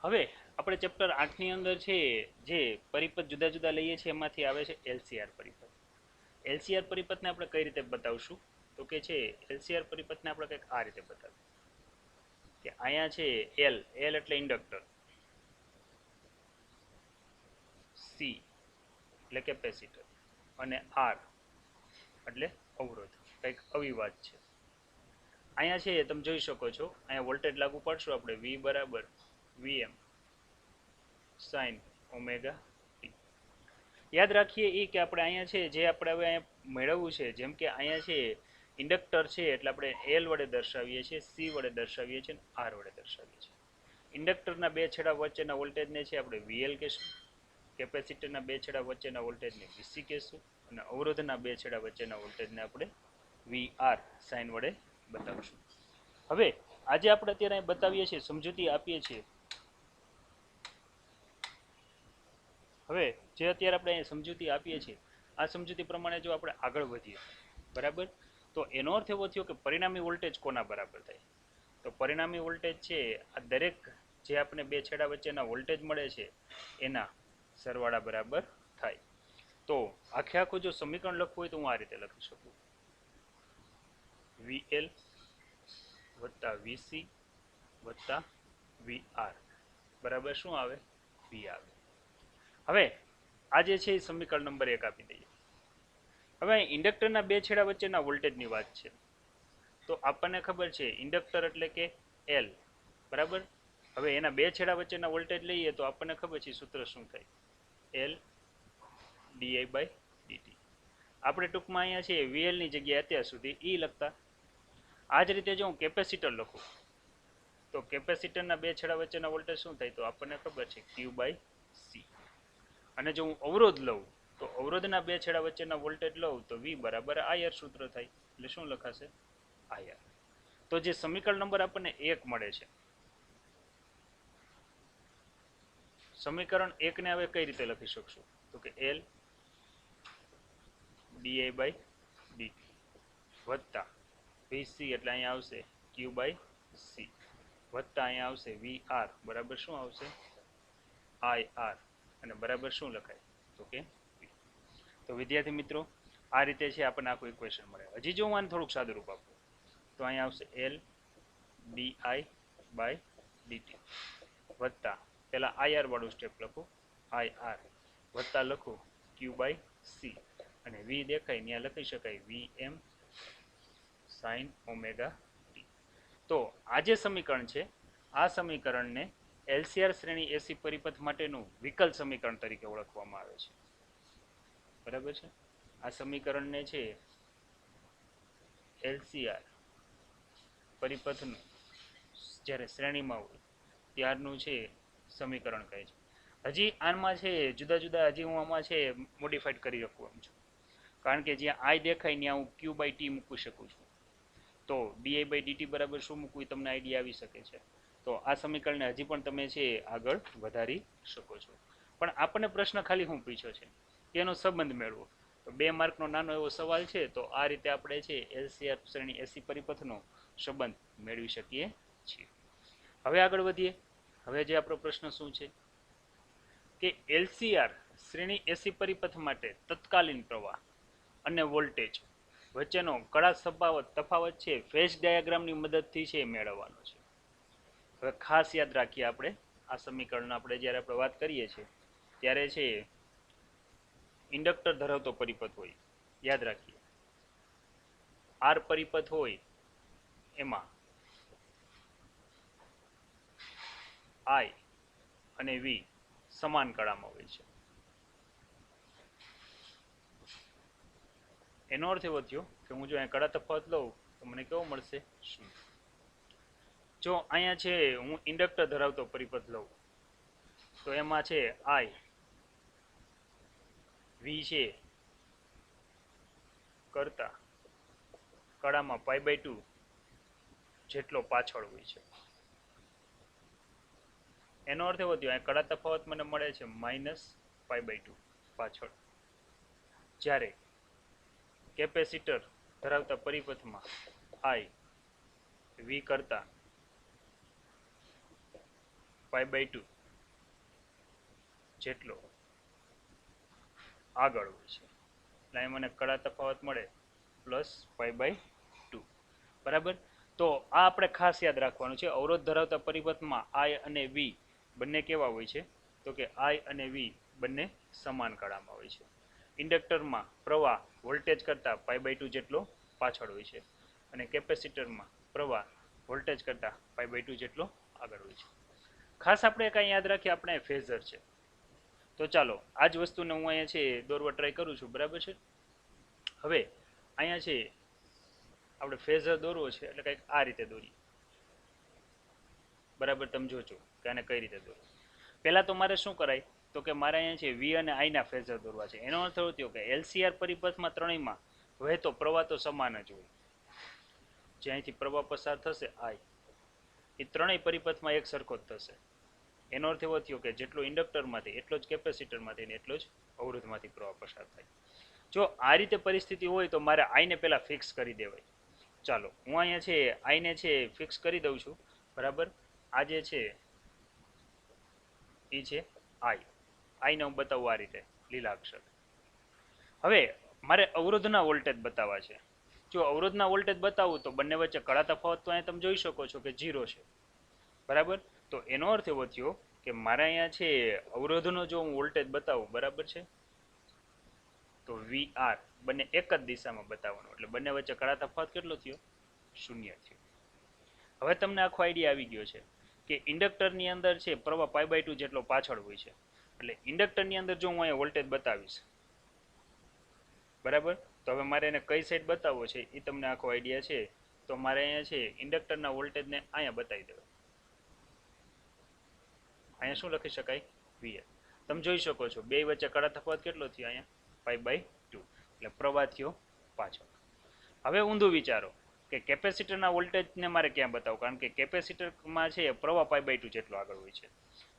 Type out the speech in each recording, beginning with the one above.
હવે આપણે ચેપ્ટર 8 ની અંદર છે જે પરિપથ જુદા જુદા લઈએ છીએ એમાંથી આવે છે એલસીઆર પરિપથ. એલસીઆર પરિપથને આપણે કઈ રીતે બતાવશું તો કે છે એલસીઆર પરિપથને આપણે કંઈક આ રીતે બતાવીએ કે અહીંયા છે એલ એલ એટલે ઇન્ડક્ટર, સી એટલે કેપેસિટર અને આર એટલે અવરોધ, કંઈક અવિવાદ છે. અહીંયા છે તમે જોઈ શકો છો અહીંયા વોલ્ટેજ લાગુ પાડશું આપણે વી બરાબર વીએમ સાઇન ઓમેગા ટી. યાદ રાખીએ એ કે આપણે અહીંયા છે જે આપણે હવે અહીંયા મેળવવું છે, જેમ કે અહીંયા છે ઇન્ડક્ટર છે એટલે આપણે એલ વડે દર્શાવીએ છીએ, સી વડે દર્શાવીએ છીએ અને આર વડે દર્શાવીએ છીએ. ઇન્ડક્ટરના બે છેડા વચ્ચેના વોલ્ટેજને છે આપણે વીએલ કહેશું, કેપેસિટરના બે છેડા વચ્ચેના વોલ્ટેજને વીસી કહેશું અને અવરોધના બે છેડા વચ્ચેના વોલ્ટેજને આપણે વી આર સાઇન વડે બતાવશું. હવે આજે આપણે અત્યારે બતાવીએ છીએ, સમજૂતી આપીએ છીએ. હવે જે અત્યારે આપણે અહીં સમજૂતી આપીએ છીએ આ સમજૂતી પ્રમાણે જો આપણે આગળ વધીએ બરાબર, તો એનો અર્થ એવો થયો કે પરિણામી વોલ્ટેજ કોના બરાબર થાય, તો પરિણામી વોલ્ટેજ છે આ દરેક જે આપણે બે છેડા વચ્ચેના વોલ્ટેજ મળે છે એના સરવાળા બરાબર થાય. તો આખે આખું જો સમીકરણ લખવું હોય તો હું આ રીતે લખી શકું, વીએલ વત્તા વીસી વત્તા વીઆર બરાબર શું આવે, વી આવે. હવે આ જે છે એ સમીકરણ નંબર 1 આપી દઈએ. હવે ઇન્ડક્ટરના બે છેડા વચ્ચેના વોલ્ટેજની વાત છે, તો આપણને ખબર છે ઇન્ડક્ટર એટલે કે એલ બરાબર. હવે એના બે છેડા વચ્ચેના વોલ્ટેજ લઈએ તો આપણને ખબર છે સૂત્ર શું થાય, એલ ડીઆઈ બાય ડીટી. આપણે ટૂંકમાં અહીંયા છે વીએલ ની જગ્યાએ અત્યાર સુધી ઈ લખતા. આ જ રીતે જો હું કેપેસિટર લખું તો કેપેસિટરના બે છેડા વચ્ચેના વોલ્ટેજ શું થાય, તો આપણને ખબર છે ક્યુ બાય સી. અને જો હું અવરોધ લઉં તો અવરોધના બે છેડા વચ્ચેના વોલ્ટેજ લઉં તો વી બરાબર આઈઆર સૂત્ર થાય, એટલે શું લખાશે આઈઆર. તો જે સમીકરણ નંબર આપણને 1 મળે છે, સમીકરણ 1 ને હવે કઈ રીતે લખી શકશું તો કે એલ ડીઆઈ બાય ડીટી વત્તા વીસી એટલે અહીંયા આવશે ક્યુ બાય સી વત્તા અહીંયા આવશે વી આર બરાબર શું આવશે આઈ આર અને બરાબર શું લખાય તો કે તો વિદ્યાર્થી મિત્રો આ રીતે છે આપણને આખું ઇક્વેશન મળે. હજી જો હું આને થોડુંક સાદું રૂપ આપું તો અહીંયા આવશે એલ ડીઆઈ બાય ડીટી વત્તા પહેલાં આઈઆર વાળું સ્ટેપ લખું આઈઆર વત્તા લખું ક્યુ બાય સી અને વી દેખાય ત્યાં લખી શકાય વી એમ સાઇન ઓમેગા ટી. તો આ જે સમીકરણ છે આ સમીકરણને એલસીઆર શ્રેણી એસી પરિપથ માટેનું વિકલ સમીકરણ તરીકે ઓળખવામાં આવે છે. બરાબર છે. આ સમીકરણને છે એલસીઆર પરિપથનું જ્યારે શ્રેણીમાં હોય ત્યારનું છે સમીકરણ કહે છે. હજી આમાં છે જુદા જુદા હજી હું આમાં છે મોડિફાઈડ કરી શકું એમ છું, કારણ કે જ્યાં આઈ દેખાય ત્યાં હું ક્યુ બાય ટી મૂકી શકું છું. તો ડીઆઈ બાય ડીટી બરાબર શું મૂકવું તમને આઈડિયા આવી શકે છે. તો આ સમીકરણને હજી પણ તમે છે આગળ વધારી શકો છો. પણ આપણને પ્રશ્ન ખાલી શું પૂછ્યો છે એનો સંબંધ મેળવો. તો 2 માર્કનો નાનો એવો સવાલ છે, તો આ રીતે આપણે છે એલસીઆર શ્રેણી એસી પરિપથનો સંબંધ મેળવી શકીએ છીએ. હવે આગળ વધીએ. હવે જે આપણો પ્રશ્ન શું છે કે એલસીઆર શ્રેણી એસી પરિપથ માટે તત્કાલીન પ્રવાહ અને વોલ્ટેજ વચ્ચેનો કડા તફાવત છે ફેઝ ડાયાગ્રામની મદદથી છે મેળવવાનો છે. હવે ખાસ યાદ રાખીએ આપણે આ સમીકરણ આપણે જ્યારે આપણે વાત કરીએ છીએ ત્યારે છે ઇન્ડક્ટર ધરાવતો પરિપથ હોય, યાદ રાખીએ આર પરિપથ હોય એમાં આઈ અને વી સમાન કળામાં હોય છે. એનો અર્થ એવો થયો કે હું જો અહીંયા કડા તફાવત લઉં તો મને કેવો મળશે શું. જો અહીંયા છે હું ઇન્ડક્ટર ધરાવતો પરિપથ લઉં તો એમાં છે આઈ વી છે કરતા કળામાં π/2 જેટલો પાછળ હોય છે. એનો અર્થ એવો થયો અહીં કડા તફાવત મને મળે છે -π/2 પાછળ, જ્યારે કેપેસિટર ધરાવતા પરિપથમાં આઈ વી કરતા π/2 જેટલો આગળ હોય છે. એટલે અહીં મને કડા તફાવત મળે પ્લસ π/2. બરાબર. તો આ આપણે ખાસ યાદ રાખવાનું છે. અવરોધ ધરાવતા પરિપથમાં I અને V બંને કેવા હોય છે? તો કે I અને V બંને સમાન કળામાં હોય છે. ઇન્ડક્ટરમાં પ્રવાહ વોલ્ટેજ કરતાં π/2 જેટલો પાછળ હોય છે અને કેપેસિટરમાં પ્રવાહ વોલ્ટેજ કરતાં π/2 જેટલો આગળ હોય છે. ખાસ આપણે કાંઈ યાદ રાખીએ, આપણે ફેઝર છે. તો ચાલો આ જ વસ્તુને હું અહીંયા છે દોરવા ટ્રાય કરું છું. બરાબર છે. હવે અહીંયા છે આપણે ફેઝર દોરવો છે એટલે કંઈક આ રીતે દોરીએ. બરાબર. તમે જોજો કે આને કઈ રીતે દોરવું. પહેલાં તો મારે શું કરાય? તો કે મારે અહીંયા છે V અને I ના ફેઝર દોરવા છે. એનો અર્થ એવો થયો કે LCR પરિપથમાં ત્રણેયમાં વહેતો પ્રવાહ તો સમાન જ હોય. જે અહીંથી પ્રવાહ પસાર થશે I, એ ત્રણેય પરિપથમાં એક સરખો જ થશે. એનો અર્થ એવો થયો કે જેટલો ઇન્ડક્ટરમાંથી એટલો જ કેપેસિટરમાંથી ને એટલો જ અવરોધમાંથી પ્રવાહ પસાર થાય. જો આ રીતે પરિસ્થિતિ હોય તો મારે આઈને પહેલાં ફિક્સ કરી દેવાય. ચાલો હું અહીંયા છે આઈને છે ફિક્સ કરી દઉં છું. બરાબર. આ જે છે એ છે આઈને હું બતાવું આ રીતે લીલા અક્ષર. હવે મારે અવરોધના વોલ્ટેજ બતાવવા છે. જો અવરોધના વોલ્ટેજ બતાવું તો બંને વચ્ચે કડા તફાવત તો અહીંયા તમે જોઈ શકો છો કે 0 છે. બરાબર. તો એનો અર્થ એવો થયો કે મારે અહીંયા છે અવરોધનો જો હું વોલ્ટેજ બતાવું, બરાબર છે, તો VR બંને એક જ દિશામાં બતાવવાનો, એટલે બંને વચ્ચે કડા તફાવત કેટલો થયો? 0 થયો. હવે તમને આખો આઈડિયા આવી ગયો છે કે ઇન્ડક્ટરની અંદર છે પ્રવાહ π/2 જેટલો પાછળ હોય છે. એટલે ઇન્ડક્ટરની અંદર જો હું અહીંયા વોલ્ટેજ બતાવીશ, બરાબર, તો હવે મારે એને કઈ સાઈડ બતાવવો છે એ તમને આખો આઈડિયા છે. તો મારે અહીંયા છે ઇન્ડક્ટરના વોલ્ટેજને અહીંયા બતાવી દેવા. અહીંયા શું લખી શકાય? VL. તમે જોઈ શકો છો બે વચ્ચે કડા તફાવત કેટલો થયો? અહીંયા π/2. એટલે પ્રવાહ થયો પાછળ. હવે ઊંધું વિચારો કે કેપેસિટરના વોલ્ટેજને મારે ક્યાં બતાવું? કારણ કે કેપેસિટરમાં છે પ્રવાહ π/2 જેટલો આગળ હોય છે.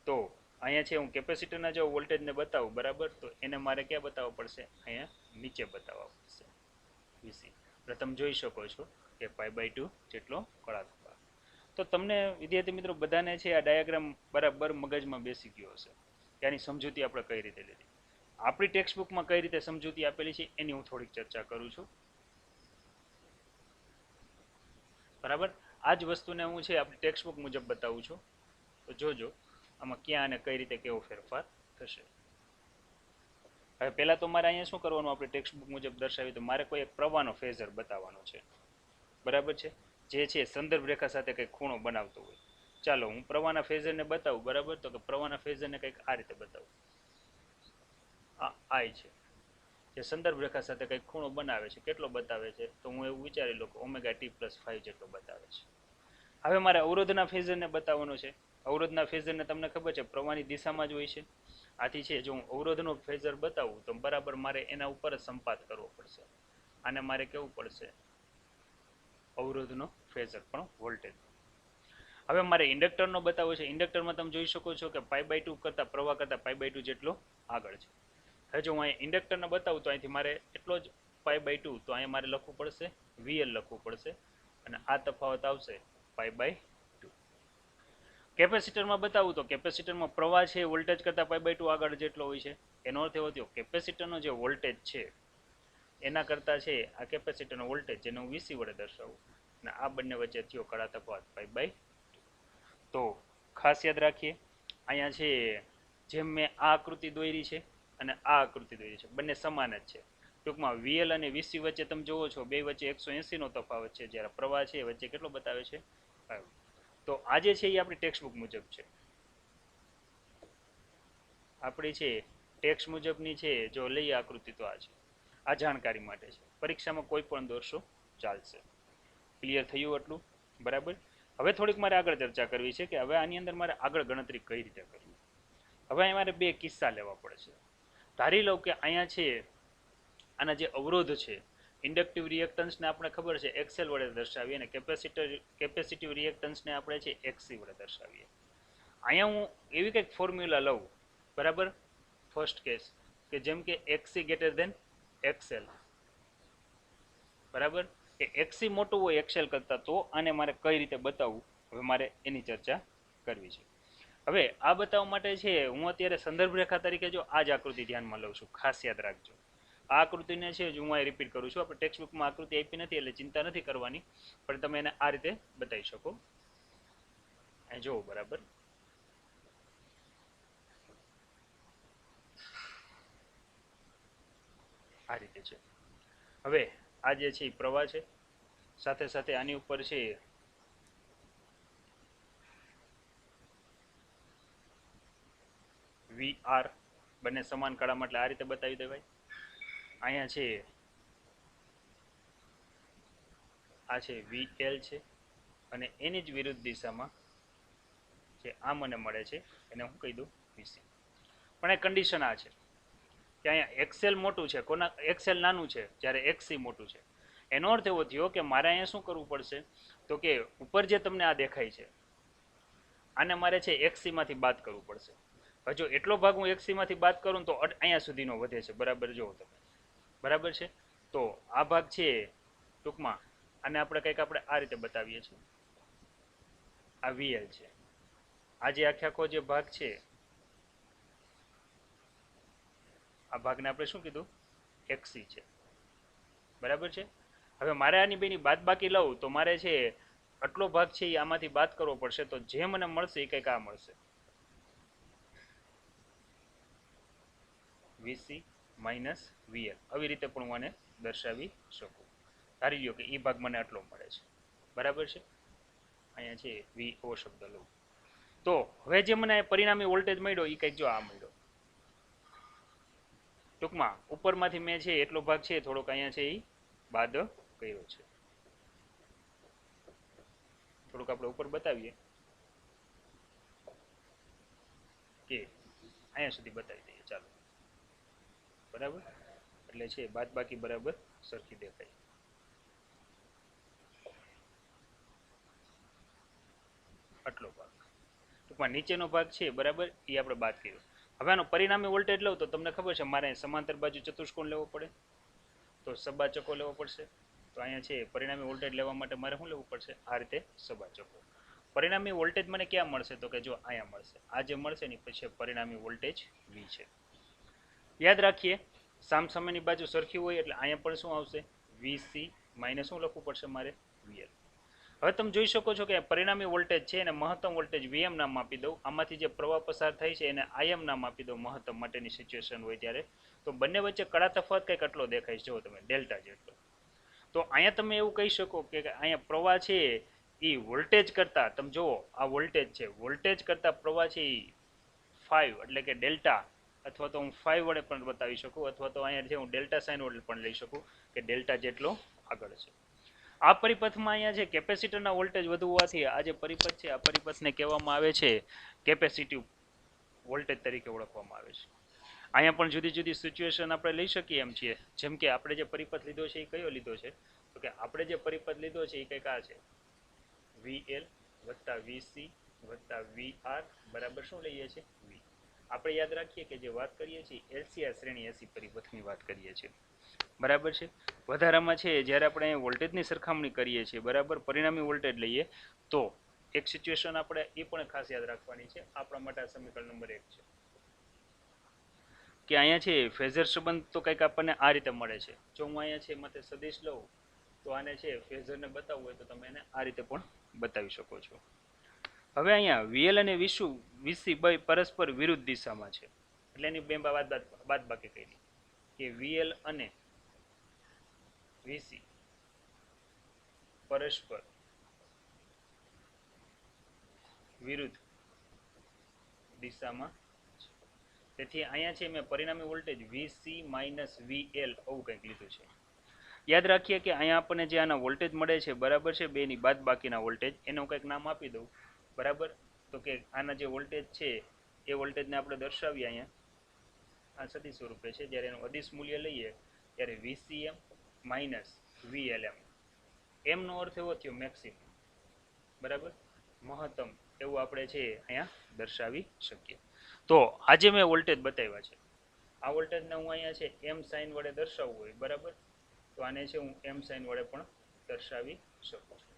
તો અહીંયા છે હું કેપેસિટરના જો વોલ્ટેજને બતાવું, બરાબર, તો એને મારે ક્યાં બતાવવો પડશે? અહીંયા નીચે બતાવવા પડશે, VC. એટલે તમે જોઈ શકો છો કે π/2 જેટલો કળા તફાવત. તો તમને વિદ્યાર્થી મિત્રો બધાને છે આ ડાયાગ્રામ બરાબર મગજમાં બેસી ગયો હશે કે આની સમજૂતી આપણે કઈ રીતે લીધી. આપણી ટેક્સ્ટ બુકમાં કઈ રીતે સમજૂતી આપેલી છે એની હું થોડીક ચર્ચા કરું છું. બરાબર. આ જ વસ્તુને હું છે આપણી ટેક્સ્ટ બુક મુજબ બતાવું છું. તો જોજો આમાં ક્યાં અને કઈ રીતે કેવો ફેરફાર થશે. હવે પહેલાં તો મારે અહીંયા શું કરવાનું? આપણે ટેક્સ્ટ બુક મુજબ દર્શાવી તો મારે કોઈ એક પ્રવાહનો ફેઝર બતાવવાનો છે. બરાબર છે. જે છે સંદર્ભ રેખા સાથે કંઈક ખૂણો બનાવતો હોય. ચાલો હું પ્રવાહના ફેઝરને બતાવું. બરાબર. તો કે પ્રવાહના ફેઝરને કંઈક આ રીતે બતાવું. આ I છે જે સંદર્ભ રેખા સાથે કંઈક ખૂણો બનાવે છે. કેટલો બતાવે છે? તો હું એવું વિચારી લઉં કે ωt+5 જેટલો બતાવે છે. હવે મારે અવરોધના ફેઝરને બતાવવાનો છે. અવરોધના ફેઝરને તમને ખબર છે પ્રવાહની દિશામાં જ હોય છે. આથી છે જો હું અવરોધનો ફેઝર બતાવું તો બરાબર મારે એના ઉપર જ સંપાત કરવો પડશે. આને મારે કેવું પડશે? અવરોધનો ફેઝર પણ વોલ્ટેજ. હવે મારે ઇન્ડક્ટરનો બતાવવો છે. ઇન્ડક્ટરમાં તમે જોઈ શકો છો કે π/2 કરતાં પ્રવાહ કરતાં π/2 જેટલો આગળ છે. હવે જો હું અહીંયા ઇન્ડક્ટરને બતાવું તો અહીંથી મારે એટલો જ π/2, તો અહીંયા મારે લખવું પડશે VL લખવું પડશે અને આ તફાવત આવશે π/2. કેપેસિટરમાં બતાવું તો કેપેસિટરમાં પ્રવાહ છે વોલ્ટેજ કરતાં π/2 આગળ જેટલો હોય છે. એનો અર્થ એવો થયો કેપેસિટરનો જે વોલ્ટેજ છે એના કરતાં છે આ કેપેસિટરનો વોલ્ટેજ, જેને હું VC વડે દર્શાવું, અને આ બંને વચ્ચે થયો કડા તફાવત π/2. તો ખાસ યાદ રાખીએ અહીંયા છે જેમ મેં આ આકૃતિ દોરી છે અને આ આકૃતિ દોરી છે, બંને સમાન જ છે. ટૂંકમાં VL અને VC વચ્ચે તમે જોવો છો બે વચ્ચે 180નો તફાવત છે, જ્યારે પ્રવાહ છે વચ્ચે કેટલો બતાવે છે? 5. તો આ જે છે એ આપણી ટેક્સ્ટ બુક મુજબ છે. આપણી છે ટેક્સ્ટ મુજબની છે જો લઈએ આકૃતિ તો આ છે. આ જાણકારી માટે છે. પરીક્ષામાં કોઈ પણ દોરશો ચાલશે. ક્લિયર થયું એટલું? બરાબર. હવે થોડીક મારે આગળ ચર્ચા કરવી છે કે હવે આની અંદર મારે આગળ ગણતરી કઈ રીતે કરવી. હવે અહીં મારે બે કિસ્સા લેવા પડશે. ધારી લઉં કે અહીંયા છે આના જે અવરોધ છે, ઇન્ડક્ટિવ રિએક્ટન્સને આપણે ખબર છે XL વડે દર્શાવીએ અને કેપેસિટિવ રિએક્ટન્સને આપણે છે XC વડે દર્શાવીએ. અહીંયા હું એવી કંઈક ફોર્મ્યુલા લઉં, બરાબર, ફર્સ્ટ કેસ કે જેમ કે XC > XL, બરાબર, કે XC મોટું હોય XL કરતાં, તો આને મારે કઈ રીતે બતાવવું? હવે મારે એની ચર્ચા કરવી છે. હવે આ બતાવવા માટે છે હું અત્યારે સંદર્ભ રેખા તરીકે જો આ જ આકૃતિ ધ્યાનમાં લઉં છું, ખાસ યાદ રાખજો. આ આકૃતિને છે હું અહીં રિપીટ કરું છું. આપણે ટેક્સ્ટ બુકમાં આકૃતિ આપી નથી એટલે ચિંતા નથી કરવાની, પણ તમે એને આ રીતે બતાવી શકો. અહીં જોવો બરાબર. આ રીતે છે. હવે આ જે છે એ પ્રવાહ છે, સાથે સાથે આની ઉપર છે વી આર, બંને સમાન કાળામાં એટલે આ રીતે બતાવી દેવાય. અહીંયા છે આ છે વી એલ છે, અને એની જ વિરુદ્ધ દિશામાં જે આ મને મળે છે એને હું કહી દઉં વીસી. પણ એ કન્ડિશન આ છે કે અહીંયા એક્સેલ મોટું છે, કોના એક્સેલ નાનું છે જ્યારે એક્સી મોટું છે. એનો અર્થ એવો થયો કે મારે અહીંયા શું કરવું પડશે, તો કે ઉપર જે તમને આ દેખાય છે આને મારે છે એક્સી માંથી બાદ કરવું પડશે. જો એટલો ભાગ હું એક્સી માંથી બાદ કરું તો અહીંયા સુધીનો વધે છે, બરાબર. જોવો તમે, બરાબર છે. તો આ ભાગ છે ટૂંકમાં આને આપણે કંઈક આપણે આ રીતે બતાવીએ છીએ. આ વીએલ છે. આ જે આખો જે ભાગ છે આ ભાગને આપણે શું કીધું, એક્સી છે, બરાબર છે. હવે મારે આની બેની બાદ બાકી લઉં તો મારે છે આટલો ભાગ છે એ આમાંથી બાદ કરવો પડશે. તો જે મને મળશે એ કંઈક આ મળશે, વીસી માઇનસ વીએલ. આવી રીતે પણ હું આને દર્શાવી શકું. ધારી લ્યો કે એ ભાગ મને આટલો મળે છે, બરાબર છે. અહીંયા છે વીઓ શબ્દ લઉં તો હવે જે મને પરિણામી વોલ્ટેજ મળ્યો એ કંઈક જો આ મળ્યો. ટૂંકમાં ઉપરમાંથી મેં છે એટલો ભાગ છે થોડોક અહીંયા છે એ બાદ કર્યો છે. થોડુંક આપણે ઉપર બતાવીએ કે અહીંયા સુધી બતાવી દઈએ ચાલો, બરાબર. એટલે છે બાદ બાકી બરાબર સરખી દેખાય. આટલો ભાગ ટૂંકમાં નીચેનો ભાગ છે બરાબર એ આપણે બાદ કર્યો. હવે આનો પરિણામી વોલ્ટેજ લઉં તો તમને ખબર છે મારે સમાંતર બાજુ ચતુષ્કોણ લેવો પડે, તો સબાચકો લેવો પડશે. તો અહીંયા છે પરિણામી વોલ્ટેજ લેવા માટે મારે શું લેવું પડશે, આ રીતે સબાચકો. પરિણામી વોલ્ટેજ મને ક્યાં મળશે, તો કે જો અહીંયા મળશે. આ જે મળશે ને પછી પરિણામી વોલ્ટેજ વી છે. યાદ રાખીએ સામસામેની બાજુ સરખી હોય એટલે અહીંયા પણ શું આવશે, વીસી માઇનસ શું લખવું પડશે મારે, વીએલ. હવે તમે જોઈ શકો છો કે પરિણામી વોલ્ટેજ છે એને મહત્તમ વોલ્ટેજ વીએમ નામ આપી દઉં. આમાંથી જે પ્રવાહ પસાર થાય છે એને આઈએમ નામ આપી દઉં મહત્તમ માટેની સિચ્યુએશન હોય ત્યારે. તો બંને વચ્ચે કડા તફાવત કંઈક આટલો દેખાય છે, જો તમે ડેલ્ટા જેટલો. તો અહીંયા તમે એવું કહી શકો કે અહીંયા પ્રવાહ છે એ વોલ્ટેજ કરતાં, તમે જુઓ આ વોલ્ટેજ છે, વોલ્ટેજ કરતાં પ્રવાહ છે એ 5 એટલે કે ડેલ્ટા, અથવા તો હું 5 વડે પણ બતાવી શકું, અથવા તો અહીંયા છે હું ડેલ્ટા સાઇન વડે પણ લઈ શકું કે ડેલ્ટા જેટલો આગળ છે. આ પરિપથમાં અહીંયા છે કેપેસિટરના વોલ્ટેજ વધુ હોવાથી આ જે પરિપથ છે આ પરિપથને કહેવામાં આવે છે કેપેસિટિવ વોલ્ટેજ તરીકે ઓળખવામાં આવે છે. અહીંયા પણ જુદી જુદી સિચ્યુએશન આપણે લઈ શકીએ એમ છીએ. જેમ કે આપણે જે પરિપથ લીધો છે એ કયો લીધો છે, તો કે આપણે જે પરિપથ લીધો છે એ કંઈક આ છે, વીએલ વત્તા વીસી વત્તા વીઆર બરાબર શું લઈએ છીએ, વી. આપણે યાદ રાખીએ કે જે વાત કરીએ છીએ એલસીઆર શ્રેણી એસી પરિપથની વાત કરીએ છીએ, બરાબર છે. વધારામાં છે જ્યારે આપણે વોલ્ટેજની સરખામણી કરીએ છીએ, બરાબર, પરિણામી વોલ્ટેજ લઈએ તો એક સિચ્યુએશન આપણે એ પણ ખાસ યાદ રાખવાની છે. આપણા માટે આ સમીકરણ નંબર 1 છે કે અહીંયા છે ફેઝર સંબંધ તો કંઈક આપણને આ રીતે મળે છે. જો હું અહીંયા છે માથે સદિશ લઉં તો આને છે ફેઝરને બતાવવું હોય તો તમે એને આ રીતે પણ બતાવી શકો છો. હવે અહીંયા વીએલ અને વીસી પરસ્પર વિરુદ્ધ દિશામાં છે એટલે એની બે બાદ બાકી કરી કે વીએલ અને વીસી પરસ્પર વિરુદ્ધ દિશામાં. તેથી અહીંયા છે મેં પરિણામી વોલ્ટેજ વીસી માઇનસ વીએલ આવું કંઈક લીધું છે. યાદ રાખીએ કે અહીંયા આપણને જે આના વોલ્ટેજ મળે છે, બરાબર છે, બેની બાદ બાકીના વોલ્ટેજ, એનું કંઈક નામ આપી દઉં, બરાબર. તો કે આના જે વોલ્ટેજ છે એ વોલ્ટેજને આપણે દર્શાવીએ અહીંયા આ સદિશ સ્વરૂપે છે. જ્યારે એનું અદિશ મૂલ્ય લઈએ ત્યારે વીસીએમ માઇનસ વીએલએમ. એમનો અર્થ એવો થયો મેક્સિમમ, બરાબર, મહત્તમ, એવું આપણે છે અહીંયા દર્શાવી શકીએ. તો આજે મેં વોલ્ટેજ બતાવ્યા છે, આ વોલ્ટેજને હું અહીંયા છે એમ સાઇન વડે દર્શાવવું હોય, બરાબર, તો આને છે હું એમ સાઇન વડે પણ દર્શાવી શકું છું.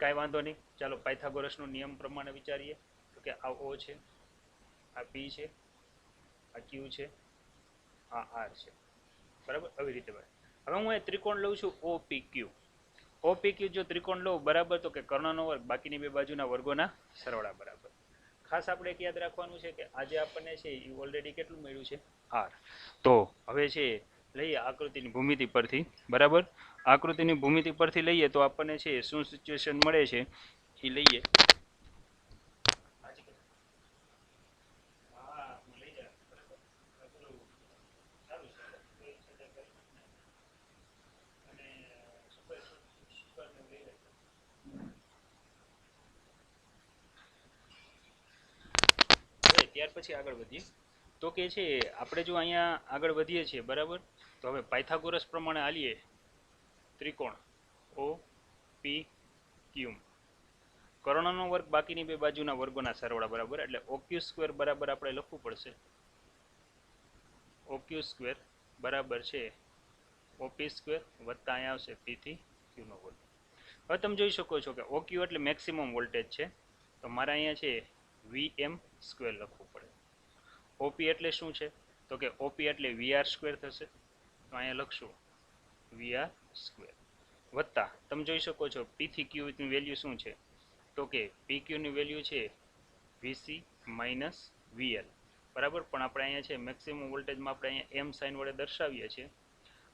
કાંઈ વાંધો નહીં. ચાલો પાયથાગોરસનો નિયમ પ્રમાણે વિચારીએ. કે આ ઓ છે, આ પી છે, આ ક્યુ છે, આ આર છે, બરાબર. આવી રીતે હવે હું એ ત્રિકોણ લઉં છું OPQ. OPQ જો ત્રિકોણ લઉં બરાબર, તો કે કર્ણનો વર્ગ બાકીની બે બાજુના વર્ગોના સરવાળા બરાબર. ખાસ આપણે એક યાદ રાખવાનું છે કે આજે આપણને છે એ ઓલરેડી કેટલું મળ્યું છે, આર. તો હવે છે લઈએ આકૃતિની ભૂમિતિ પરથી, બરાબર. આકૃતિની ભૂમિતિ પરથી લઈએ તો આપણને છે શું સિચ્યુએશન મળે છે એ લઈએ. ત્યાર પછી આગળ વધીએ તો કે છે આપણે જો અહીંયા આગળ વધીએ છીએ, બરાબર. તો હવે પાયથાગોરસ પ્રમાણે હાલીએ. ત્રિકોણ ઓ પી ક્યુ, કર્ણનો વર્ગ બાકીની બે બાજુના વર્ગોના સરવાળા બરાબર. એટલે OQ સ્ક્વેર બરાબર આપણે લખવું પડશે. OQ સ્ક્વેર બરાબર છે OP સ્ક્વેર વત્તા અહીંયા આવશે P થી Q નો વર્ગ. હવે તમે જોઈ શકો છો કે OQ એટલે મેક્સિમમ વોલ્ટેજ છે, તો મારે અહીંયા છે VM સ્ક્વેર લખવું પડે. OP એટલે શું છે, તો કે OP એટલે VR સ્ક્વેર થશે, તો અહીંયા લખશું VR સ્ક્વેર વત્તા તમે જોઈ શકો છો P થી Q ની વેલ્યુ શું છે, તો કે PQ ની વેલ્યુ છે VC માઇનસ VL, બરાબર. પણ આપણે અહીંયા છે મેક્સિમમ વોલ્ટેજમાં આપણે અહીંયા M સાઇન વડે દર્શાવીએ છીએ,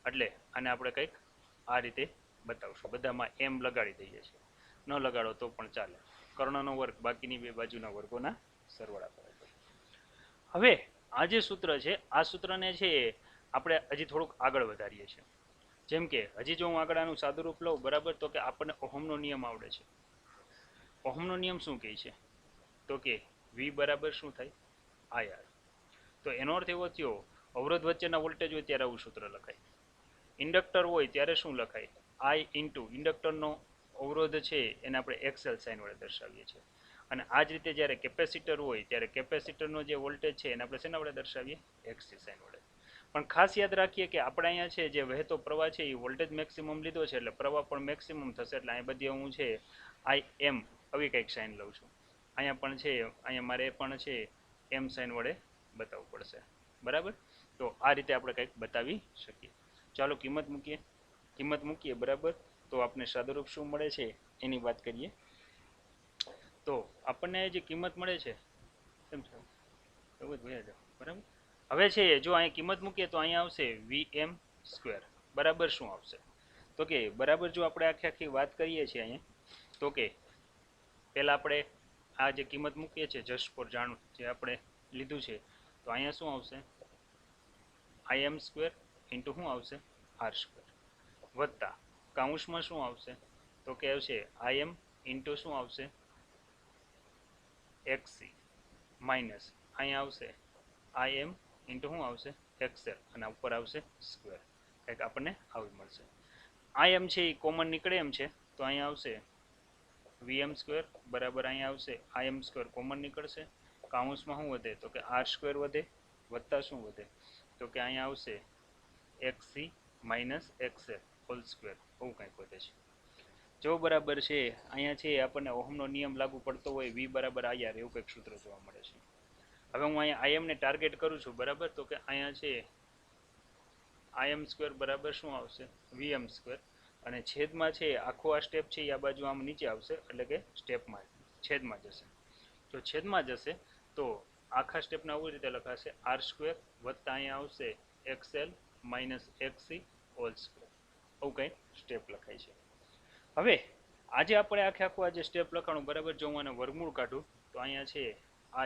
એટલે આને આપણે કંઈક આ રીતે બતાવશું. બધામાં M લગાડી દઈએ છીએ, ન લગાડો તો પણ ચાલે. કર્ણનો વર્ગ બાકીની બે બાજુના વર્ગોના સરવાળા બરાબર. હવે આ જે સૂત્ર છે આ સૂત્રને છે આપણે હજી થોડુંક આગળ વધારીએ છીએ. જેમ કે હજી જો હું આગળ આનું સાદુરૂપ લઉં, બરાબર, તો કે આપણને ઓહમનો નિયમ આવડે છે. ઓહમનો નિયમ શું કહે છે, તો કે V બરાબર શું થાય, IR. તો એનો અર્થ એવો થયો અવરોધ વચ્ચેના વોલ્ટેજ હોય ત્યારે આવું સૂત્ર લખાય. ઇન્ડક્ટર હોય ત્યારે શું લખાય, I ઇન્ટુ ઇન્ડક્ટરનો અવરોધ છે એને આપણે XL સાઇન વડે દર્શાવીએ છીએ. અને આ જ રીતે જ્યારે કેપેસિટર હોય ત્યારે કેપેસિટરનો જે વોલ્ટેજ છે એને આપણે શેના વડે દર્શાવીએ, XC સાઇન વડે. પણ ખાસ યાદ રાખીએ કે આપણે અહીંયા છે જે વહેતો પ્રવાહ છે એ વોલ્ટેજ મેક્સિમમ લીધો છે, એટલે પ્રવાહ પણ મેક્સિમમ થશે. એટલે અહીં બધી હું છે IM આવી કંઈક સાઇન લઉં છું. અહીંયા પણ છે, અહીંયા મારે પણ છે M સાઇન વડે બતાવવું પડશે, બરાબર. તો આ રીતે આપણે કંઈક બતાવી શકીએ. ચાલો કિંમત મૂકીએ, બરાબર. તો આપણે સાદુરૂપ શું મળે છે એની વાત કરીએ. તો આપણને જે કિંમત મળે છે કેમ છે બરાબર. હવે છે જો અહીં કિંમત મૂકીએ તો અહીંયા આવશે VM સ્ક્વેર બરાબર શું આવશે, તો કે બરાબર જો આપણે આખી વાત કરીએ છીએ અહીંયા, તો કે પહેલાં આપણે આ જે કિંમત મૂકીએ છીએ જસ્ટ ફોર જાણવું જે આપણે લીધું છે, તો અહીંયા શું આવશે IM સ્ક્વેર ઇન્ટુ શું આવશે R સ્ક્વેર વત્તા કાઉન્સમાં શું આવશે, તો કે આવશે IM ઇન્ટુ શું આવશે XC માઇનસ અહીંયા આવશે IM ઇન્ટુ શું આવશે XL અને ઉપર આવશે સ્ક્વેર, કંઈક આપણને આવી મળશે. IM છે એ કોમન નીકળે એમ છે, તો અહીંયા આવશે VM સ્ક્વેર બરાબર અહીંયા આવશે IM સ્ક્વેર કોમન નીકળશે. કાઉન્સમાં શું વધે, તો કે R સ્ક્વેર વધે વત્તા શું વધે, તો કે અહીંયા આવશે XC minus XL whole square, એવું કંઈક વધે છે. જો બરાબર છે અહીંયા છે આપણને ઓહમનો નિયમ લાગુ પડતો હોય V બરાબર IR એવું કંઈક સૂત્ર જોવા મળે છે. હવે હું અહીંયા IM ને ટાર્ગેટ કરું છું, બરાબર. તો કે અહીંયા છે IM સ્ક્વેર બરાબર શું આવશે VM સ્ક્વેર અને છેદમાં છે આખો આ સ્ટેપ છે એ આ બાજુ આમ નીચે આવશે, એટલે કે સ્ટેપમાં છેદમાં જશે. જો છેદમાં જશે તો આખા સ્ટેપને આવી રીતે લખાશે R સ્ક્વેર વત્તા અહીંયા આવશે XL minus XC whole square, આવું કંઈક સ્ટેપ લખાય છે. હવે આજે આપણે આખું આ જે સ્ટેપ લખાણું, બરાબર. જો હું આને વર્ગમૂળ કાઢું તો અહીંયા છે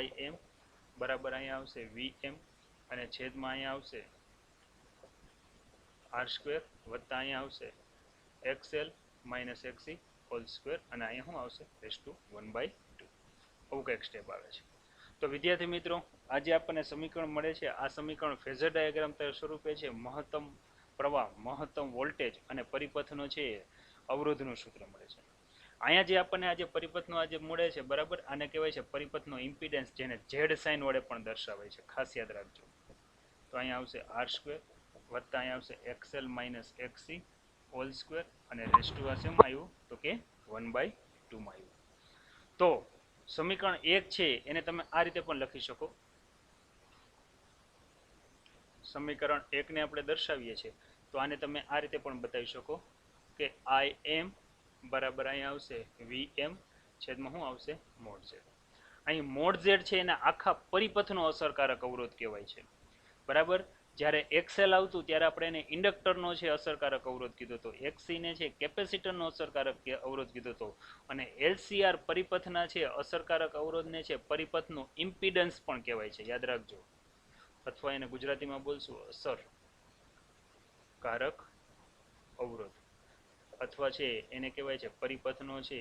IM બરાબર અહીંયા આવશે VM અને છેદમાં અહીંયા આવશે R સ્ક્વેર વત્તા અહીંયા આવશે XL minus XC whole square અને અહીંયા શું આવશે √1/2, આવું કંઈક સ્ટેપ આવે છે. તો વિદ્યાર્થી મિત્રો આજે આપણને સમીકરણ મળે છે. આ સમીકરણ ફેઝર ડાયાગ્રામ સ્વરૂપે છે મહત્તમ પ્રવાહ, મહત્તમ વોલ્ટેજ અને પરિપથનો છે અવરોધનું સૂત્ર મળે છે. અહીંયા જે આપણને આજે પરિપથનો આજે મળે છે, બરાબર, આને કહેવાય છે પરિપથનો ઇમ્પિડન્સ, જેને Z સાઇન વડે પણ દર્શાવાય છે, ખાસ યાદ રાખજો. તો અહીંયા આવશે R સ્ક્વેર વત્તા અહીંયા આવશે XL minus XC whole square અને રેસ્ટ ટુ આ શેમાં આવ્યું, તો કે 1/2 માં આવ્યું. તો સમીકરણ 1 છે એને તમે આ રીતે પણ લખી શકો. સમીકરણ 1 ને આપણે દર્શાવીએ છીએ તો આને તમે આ રીતે પણ બતાવી શકો કે Im બરાબર અહીંયા આવશે Vm છેદમાં શું આવશે મોડ z. અહીં મોડ z છે એના આખા પરિપથનો અસરકારક અવરોધ કહેવાય છે. બરાબર. જ્યારે XL આવતું ત્યારે આપણે એને ઇન્ડક્ટરનો છે અસરકારક અવરોધ કીધો હતો, XC ને છે કેપેસિટરનો અસરકારક અવરોધ કીધો હતો, અને LCR પરિપથના છે અસરકારક અવરોધને છે પરિપથનો ઇમ્પિડન્સ પણ કહેવાય છે, યાદ રાખજો. અથવા એને ગુજરાતીમાં બોલશું અસરકારક અવરોધ, અથવા છે એને કહેવાય છે પરિપથનો છે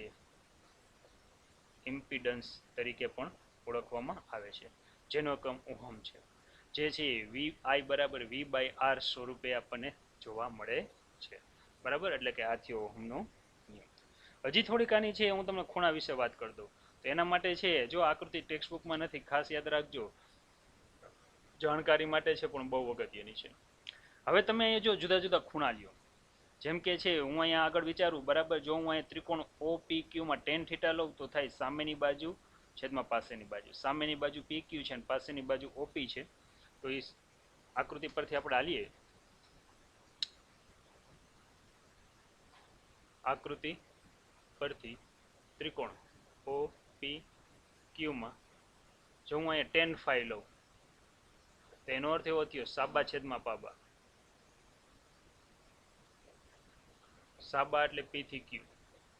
ઇમ્પિડન્સ તરીકે પણ ઓળખવામાં આવે છે, જેનો એકમ ઓહમ છે, જે છે VI બરાબર V/R સ્વરૂપે આપણને જોવા મળે છે. બરાબર, એટલે કે આ થયો ઓહમનો નિયમ. હજી થોડીક આની છે હું તમને ખૂણા વિશે વાત કરી દઉં. તો એના માટે છે, જો આકૃતિ ટેક્સ્ટબુકમાં નથી, ખાસ યાદ રાખજો, જાણકારી માટે છે પણ બહુ અગત્યની છે. હવે તમે અહીંયા જો જુદા જુદા ખૂણા લ્યો, જેમ કે છે હું અહીંયા આગળ વિચારું, બરાબર, જો હું અહીંયા ત્રિકોણ OPQ માં tan θ લઉં તો થાય સામેની બાજુ છેદમાં પાસેની બાજુ. સામેની બાજુ PQ છે અને પાસેની બાજુ OP છે. તો એ આકૃતિ પરથી આપણે હાલીએ, આકૃતિ પરથી ત્રિકોણ OPQ માં જો હું અહીંયા tan φ લઉં તો એનો અર્થ એવો થયો સાબા છેદમાં પાબા. સાબા એટલે P થી Q,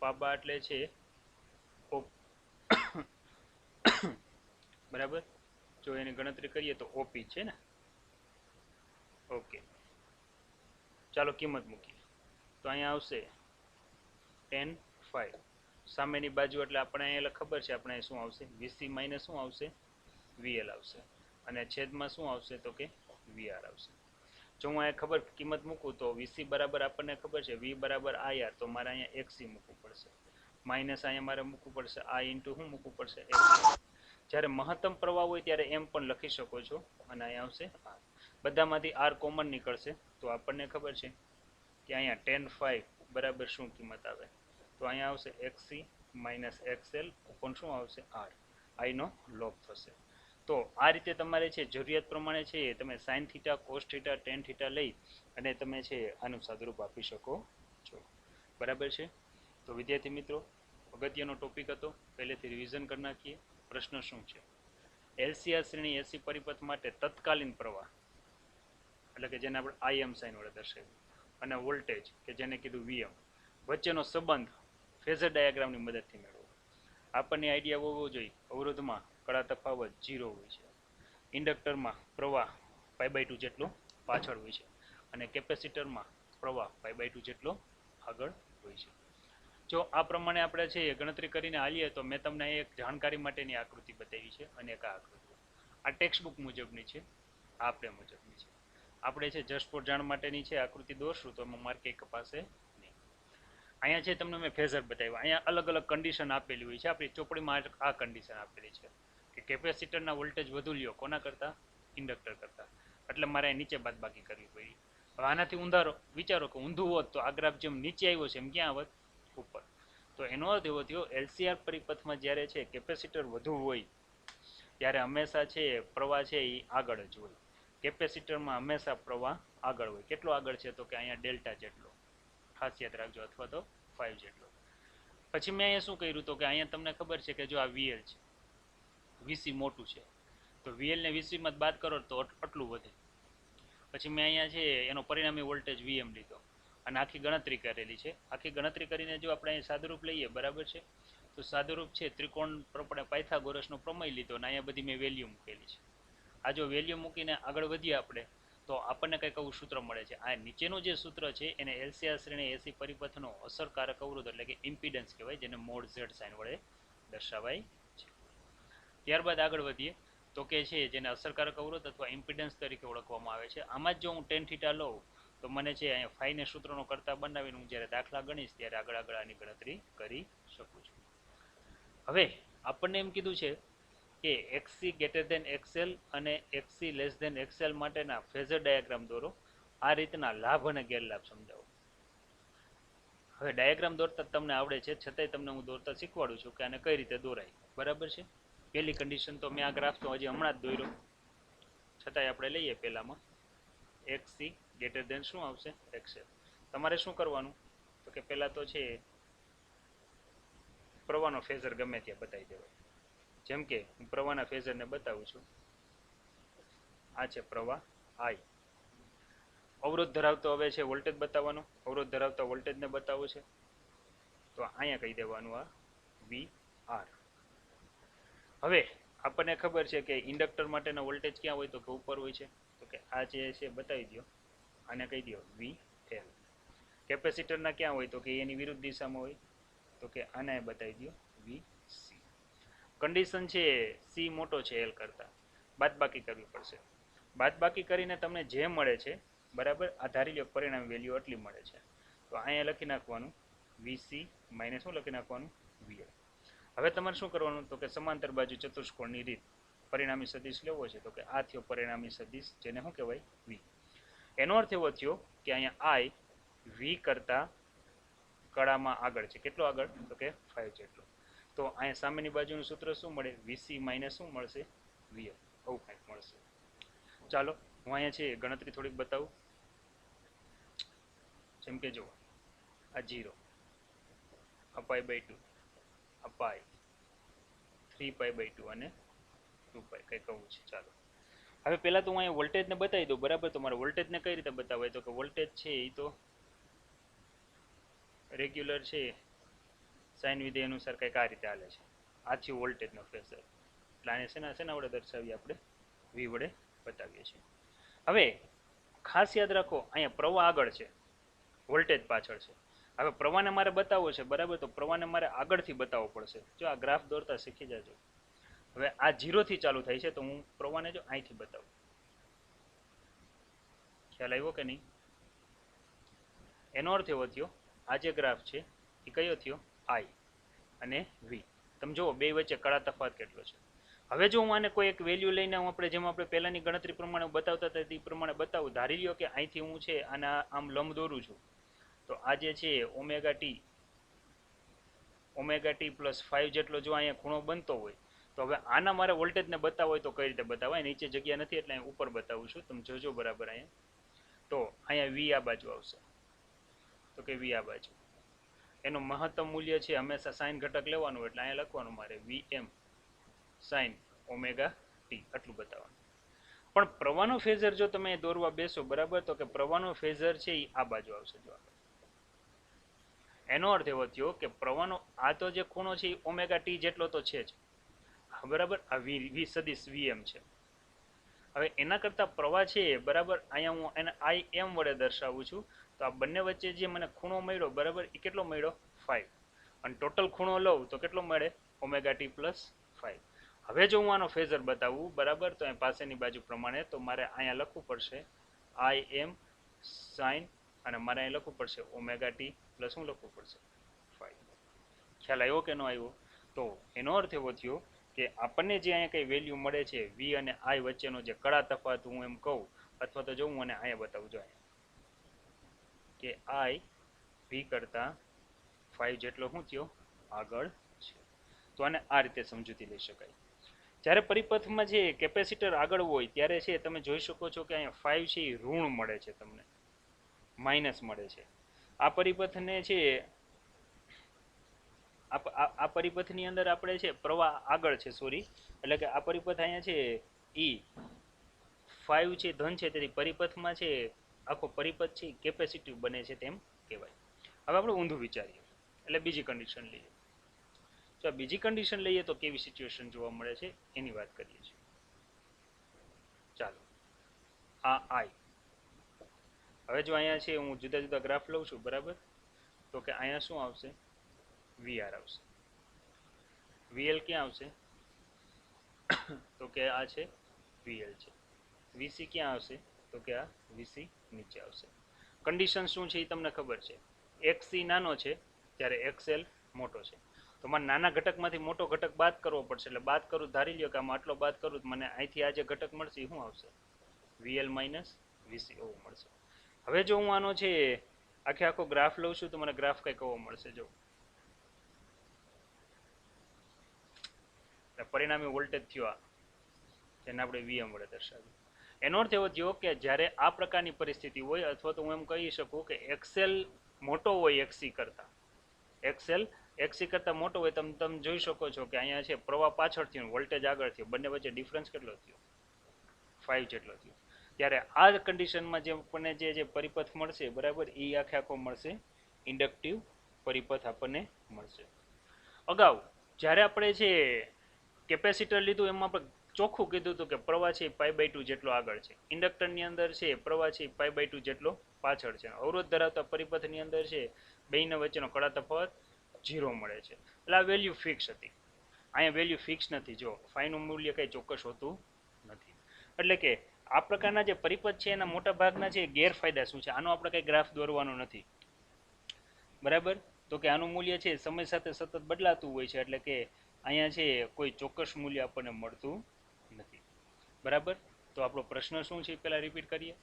પાબા એટલે છે O. બરાબર, જો એની ગણતરી કરીએ તો OP છે ને. ઓકે, ચાલો કિંમત મૂકીએ તો અહીંયા આવશે tan φ. સામેની બાજુ એટલે આપણે અહીંયા ખબર છે, આપણે શું આવશે VC માઇનસ શું આવશે VL આવશે, અને છેદમાં શું આવશે તો કે VR આવશે. જો હું અહીંયા ખબર કિંમત મૂકું તો VC બરાબર આપણને ખબર છે V બરાબર IR, તો મારે અહીંયા XC મૂકવું પડશે, માઇનસ અહીંયા મારે મૂકવું પડશે I ઇન્ટુ શું મૂકવું પડશે XC. જ્યારે મહત્તમ પ્રવાહ હોય ત્યારે એમ પણ લખી શકો છો, અને અહીંયા આવશે R. બધામાંથી R કોમન નીકળશે તો આપણને ખબર છે કે અહીંયા tan φ બરાબર શું કિંમત આવે, તો અહીંયા આવશે XC માઇનસ XL upon શું આવશે R. I નો લોપ થશે. તો આ રીતે તમારે છે જરૂરિયાત પ્રમાણે છે તમે sin θ, cos θ, tan θ લઈ અને તમે છે આનું સાદુરૂપ આપી શકો છો. બરાબર છે. તો વિદ્યાર્થી મિત્રો, અગત્યનો ટોપિક હતો, પહેલેથી રિવિઝન કરી નાખીએ. પ્રશ્ન શું છે? LCR શ્રેણી એસી પરિપથ માટે તત્કાલીન પ્રવાહ, એટલે કે જેને આપણે IM સાઇન વડે દર્શાવ્યું, અને વોલ્ટેજ કે જેને કીધું VM વચ્ચેનો સંબંધ ફેઝર ડાયાગ્રામની મદદથી મેળવો. આપણને આઈડિયા હોવો જોઈએ, અવરોધમાં કડા તફાવત 0 હોય છે, ઇન્ડક્ટરમાં પ્રવાહ π/2 જેટલો પાછળ હોય છે, અને કેપેસિટરમાં પ્રવાહ π/2 જેટલો આગળ હોય છે. જો આ પ્રમાણે આપણે છે ગણતરી કરીને હાલીએ તો મેં તમને એક જાણકારી માટેની આકૃતિ બતાવી છે, અને એક આકૃતિ આ ટેક્સ્ટબુક મુજબની છે, આપણે મુજબની છે. આપણે છે જસ્ટ ફોર જાણ માટેની છે આકૃતિ દોરશું તો એમાં માર્કે કપાશે નહીં. અહીંયા છે તમને મેં ફેઝર બતાવ્યા, અહીંયા અલગ અલગ કન્ડિશન આપેલી હોય છે. આપણી ચોપડીમાં આ કન્ડિશન આપેલી છે કે કેપેસિટરના વોલ્ટેજ વધુ લ્યો કોના કરતાં, ઇન્ડક્ટર કરતાં, એટલે મારે નીચે બાદબાકી કરવી પડી. હવે આનાથી ઊંધારો વિચારો કે ઊંધું હોત તો આ ગ્રાફ જેમ નીચે આવ્યો છે એમ ક્યાં આવત, ઉપર. તો એનો અર્થ એવો થયો LCR પરિપથમાં જ્યારે છે કેપેસિટર વધુ હોય ત્યારે હંમેશા છે પ્રવાહ છે એ આગળ જ હોય. કેપેસિટરમાં હંમેશા પ્રવાહ આગળ હોય. કેટલો આગળ છે તો કે અહીંયા ડેલ્ટા જેટલો, ખાસ યાદ રાખજો, અથવા તો 5 જેટલો. પછી મેં અહીંયા શું કર્યું તો કે અહીંયા તમને ખબર છે કે જો આ VL છે, VC મોટું છે, તો VL ને VC માં બાદ કરો તો આટલું વધે. પછી મેં અહીંયા છે એનો પરિણામી વોલ્ટેજ VM લીધો અને આખી ગણતરી કરેલી છે. આખી ગણતરી કરીને જો આપણે અહીં સાદુરૂપ લઈએ, બરાબર છે, તો સાદુરૂપ છે ત્રિકોણ આપણે પાયથાગોરસનો પ્રમેય લીધો અને અહીંયા બધી મેં વેલ્યુ મૂકેલી છે. આ જો વેલ્યુ મૂકીને આગળ વધીએ આપણે તો આપણને કંઈક આવું સૂત્ર મળે છે. આ નીચેનું જે સૂત્ર છે એને LCR શ્રેણી એસી પરિપથનો અસરકારક અવરોધ એટલે કે ઇમ્પિડન્સ કહેવાય, જેને મોડ Z સાઇન વડે દર્શાવાય છે. ત્યારબાદ આગળ વધીએ તો કે છે જેને અસરકારક અવરોધ અથવા ઇમ્પિડન્સ તરીકે ઓળખવામાં આવે છે. આમાં જ જો હું tan θ લઉં તો મને છે અહીંયા ફાઈને સૂત્રનો કરતા બનાવીને હું જ્યારે દાખલા ગણીશ ત્યારે આગળ આની ગણતરી કરી શકું છું. હવે આપણને એમ કીધું છે કે XC greater than XL અને XC less than XL માટેના ફેઝર ડાયાગ્રામ દોરો. આ રીતના લાભ અને ગેરલાભ સમજાવો. હવે ડાયાગ્રામ દોરતા તમને આવડે છે, છતાંય તમને હું દોરતા શીખવાડું છું કે આને કઈ રીતે દોરાય, બરાબર છે. પહેલી કન્ડિશન તો મેં આ ગ્રાફ તો હજી હમણાં જ દોર્યો, છતાંય આપણે લઈએ પહેલામાં XC ગ્રેટર દેન શું આવશે XL. તમારે શું કરવાનું તો કે પહેલાં તો છે પ્રવાહનો ફેઝર ગમે ત્યાં બતાવી દેવાય. જેમ કે હું પ્રવાહના ફેઝરને બતાવું છું. આ છે પ્રવાહ I. અવરોધ ધરાવતો હવે છે વોલ્ટેજ બતાવવાનો, અવરોધ ધરાવતા વોલ્ટેજને બતાવવું છે તો અહીંયા કહી દેવાનું આ VR. હવે આપણને ખબર છે કે ઇન્ડક્ટર માટેનો વોલ્ટેજ ક્યાં હોય તો કે ઉપર હોય છે, તો કે આ જે છે બતાવી દો, આને કહી દો VL. કેપેસિટરના ક્યાં હોય તો કે એની વિરુદ્ધ દિશામાં હોય, તો કે આને બતાવી દો VC. કન્ડિશન છે C મોટો છે L કરતાં, બાદબાકી કરવી પડશે. બાદબાકી કરીને તમને જે મળે છે બરાબર, આ ધારી લો પરિણામ વેલ્યુ આટલી મળે છે, તો અહીંયા લખી નાખવાનું VC માઇનસ શું લખી નાખવાનું VL. હવે તમારે શું કરવાનું તો કે સમાંતર બાજુ ચતુષ્કોણની રીત, પરિણામી સદિશ લેવો છે તો કે આ થયો પરિણામી સદિશ, જેને શું કહેવાય V. એનો અર્થ એવો થયો કે અહીંયા I V કરતાં કળામાં આગળ છે, કેટલો આગળ તો કે 5 જેટલો. તો અહીંયા સામેની બાજુનું સૂત્ર શું મળે VC માઇનસ શું મળશે VL, આવું કંઈક મળશે. ચાલો હું અહીંયા છે ગણતરી થોડીક બતાવું. જેમ કે જુઓ આ 0, આ π/2, આ π, 3π/2 અને 2π કંઈક આવું છે. ચાલો હવે પહેલાં તો હું અહીંયા વોલ્ટેજને બતાવી દઉં, બરાબર. તો મારે વોલ્ટેજને કઈ રીતે બતાવાય તો કે વોલ્ટેજ છે એ તો રેગ્યુલર છે સાઇન વિધેય અનુસાર કંઈક આ રીતે હાલે છે. આ થયું વોલ્ટેજનો ફેઝર, એટલે આને શેના વડે દર્શાવીએ આપણે V વડે બતાવીએ છીએ. હવે ખાસ યાદ રાખો અહીંયા પ્રવાહ આગળ છે, વોલ્ટેજ પાછળ છે. હવે પ્રવાહને મારે બતાવવો છે, બરાબર. તો પ્રવાહને મારે આગળથી બતાવવો પડશે. જો આ ગ્રાફ દોરતા શીખી જાજો. હવે આ 0 થી ચાલુ થાય છે, તો હું પ્રવાહને જો અહીંથી બતાવું, ખ્યાલ આવ્યો કે નહીં? એનો અર્થ એવો થયો આ જે ગ્રાફ છે એ કયો થયો I અને V. તમે જુઓ બે વચ્ચે કળા તફાવત કેટલો છે. હવે જો હું આને કોઈ એક વેલ્યુ લઈને આપણે જેમ આપણે પહેલાની ગણતરી પ્રમાણે બતાવતા હતા તે પ્રમાણે બતાવું, ધારી લ્યો કે અહીંથી હું છે આના આમ લંબ દોરું છું, તો આ જે છે ઓમેગા ટી પ્લસ 5 જેટલો જો અહીંયા ખૂણો બનતો હોય, તો હવે આના મારે વોલ્ટેજને બતાવો હોય તો કઈ રીતે બતાવાય? નીચે જગ્યા નથી એટલે અહીં ઉપર બતાવું છું, તમે જોજો બરાબર. અહીંયા તો અહીંયા V આ બાજુ આવશે, તો કે V આ બાજુ. એનું મહત્તમ મૂલ્ય છે હંમેશા સાઇન ઘટક લેવાનું, એટલે અહીંયા લખવાનું મારે VM સાઇન ઓમેગા ટી, આટલું બતાવવાનું. પણ પ્રવાહનો ફેઝર જો તમે દોરવા બેસો, બરાબર, તો કે પ્રવાહનો ફેઝર છે એ આ બાજુ આવશે. જો એનો અર્થ એવો થયો કે પ્રવાહનો આ તો જે ખૂણો છે એ ઓમેગા ટી જેટલો તો છે જ, બરાબર. આ V સદિશ VM છે. હવે એના કરતાં પ્રવાહ છે, બરાબર, અહીંયા હું એને IM વડે દર્શાવું છું. તો આ બંને વચ્ચે જે મને ખૂણો મળ્યો, બરાબર, એ કેટલો મળ્યો 5, અને ટોટલ ખૂણો લઉં તો કેટલો મળે ઓમેગા ટી પ્લસ 5. હવે જો હું આનો ફેઝર બતાવું, બરાબર, તો અહીં પાસેની બાજુ પ્રમાણે તો મારે અહીંયા લખવું પડશે IM સાઇન, અને મારે અહીં લખવું પડશે ઓમેગા ટી પ્લસ શું લખવું પડશે 5. ખ્યાલ આવ્યો કે ન આવ્યો? તો એનો અર્થ એવો થયો કે આપણને જે અહીંયા કંઈ વેલ્યુ મળે છે V અને I વચ્ચેનો જે કળા તફાવત હું એમ કહું, અથવા તો જો હું મને અહીંયા બતાવું જો કે I V કરતાં 5 જેટલો શું થયો આગળ છે. તો આને આ રીતે સમજૂતી લઈ શકાય. જ્યારે પરિપથમાં જે કેપેસિટર આગળ હોય ત્યારે છે તમે જોઈ શકો છો કે અહીંયા 5 છે એ ઋણ મળે છે, તમને માઇનસ મળે છે. આ પરિપથને છે આ પરિપથની અંદર આપણે છે પ્રવાહ આગળ છે, સોરી, એટલે કે આ પરિપથ અહીંયા છે E5 છે ધન છે, તેથી પરિપથમાં છે આખો પરિપથ છે કેપેસિટિવ બને છે તેમ કહેવાય. હવે આપણે ઊંધું વિચારીએ, એટલે બીજી કન્ડિશન લઈએ. જો બીજી કન્ડિશન લઈએ તો કેવી સિચ્યુએશન જોવા મળે છે એની વાત કરીએ છીએ. ચાલો આ I. હવે જો અહીંયા છે હું જુદા જુદા ગ્રાફ લઉં છું, બરાબર, તો કે અહીંયા શું આવશે VR આવશે. VL ક્યાં આવશે તો કે આ છે VL છે. VC ક્યાં આવશે તો કે આ VC નીચે આવશે. કન્ડિશન શું છે એ તમને ખબર છે, XC નાનો છે ત્યારે XL મોટો છે. તો મારે નાના ઘટકમાંથી મોટો ઘટક બાદ કરવો પડશે, એટલે બાદ કરું, ધારી લ્યો કે આમાં આટલો બાદ કરું, મને અહીંથી આ જે ઘટક મળશે એ શું આવશે VL માઇનસ VC એવું મળશે. હવે જો હું આનો છે આખે આખો ગ્રાફ લઉં છું તો મને ગ્રાફ કંઈક એવો મળશે. જો પરિણામી વોલ્ટેજ થયો આ, જેને આપણે વીએમ વડે દર્શાવ્યું. એનો અર્થ એવો થયો કે જ્યારે આ પ્રકારની પરિસ્થિતિ હોય, અથવા તો હું એમ કહી શકું કે એક્સેલ મોટો હોય એક્સી કરતા, એક્સેલ એક્સી કરતા મોટો હોય, તમે જોઈ શકો છો કે અહીંયા છે પ્રવાહ પાછળ થયો, વોલ્ટેજ આગળ થયો, બંને વચ્ચે ડિફરન્સ કેટલો થયો? 5 જેટલો થયો. ત્યારે આ કન્ડિશનમાં જે આપણને જે પરિપથ મળશે, બરાબર, એ આખે આખો મળશે ઇન્ડક્ટિવ પરિપથ આપણને મળશે. અગાઉ જ્યારે આપણે છે કેપેસિટર લીધું, એમાં આપણે ચોખ્ખું કીધું હતું કે પ્રવાહ છે π/2 જેટલો આગળ છે, ઇન્ડક્ટરની અંદર છે પ્રવાહ છે π/2 જેટલો પાછળ છે. અવરોધ ધરાવતા પરિપથની અંદર છે બેયના વચ્ચેનો કડા તફાવત 0 મળે છે. એટલે આ વેલ્યુ ફિક્સ હતી. અહીંયા વેલ્યુ ફિક્સ નથી. જો ફાઈનું મૂલ્ય કંઈ ચોક્કસ હોતું નથી. એટલે કે આ પ્રકારના જે પરિપથ છે એના મોટા ભાગના છે ગેરફાયદા શું છે? આનો આપણે કંઈ ગ્રાફ દોરવાનો નથી, બરાબર. તો કે આનું મૂલ્ય છે સમય સાથે સતત બદલાતું હોય છે, એટલે કે અહીંયા છે કોઈ ચોક્કસ મૂલ્ય આપણને મળતું નથી, બરાબર. તો આપણો પ્રશ્ન શું છે પહેલાં રિપીટ કરીએ.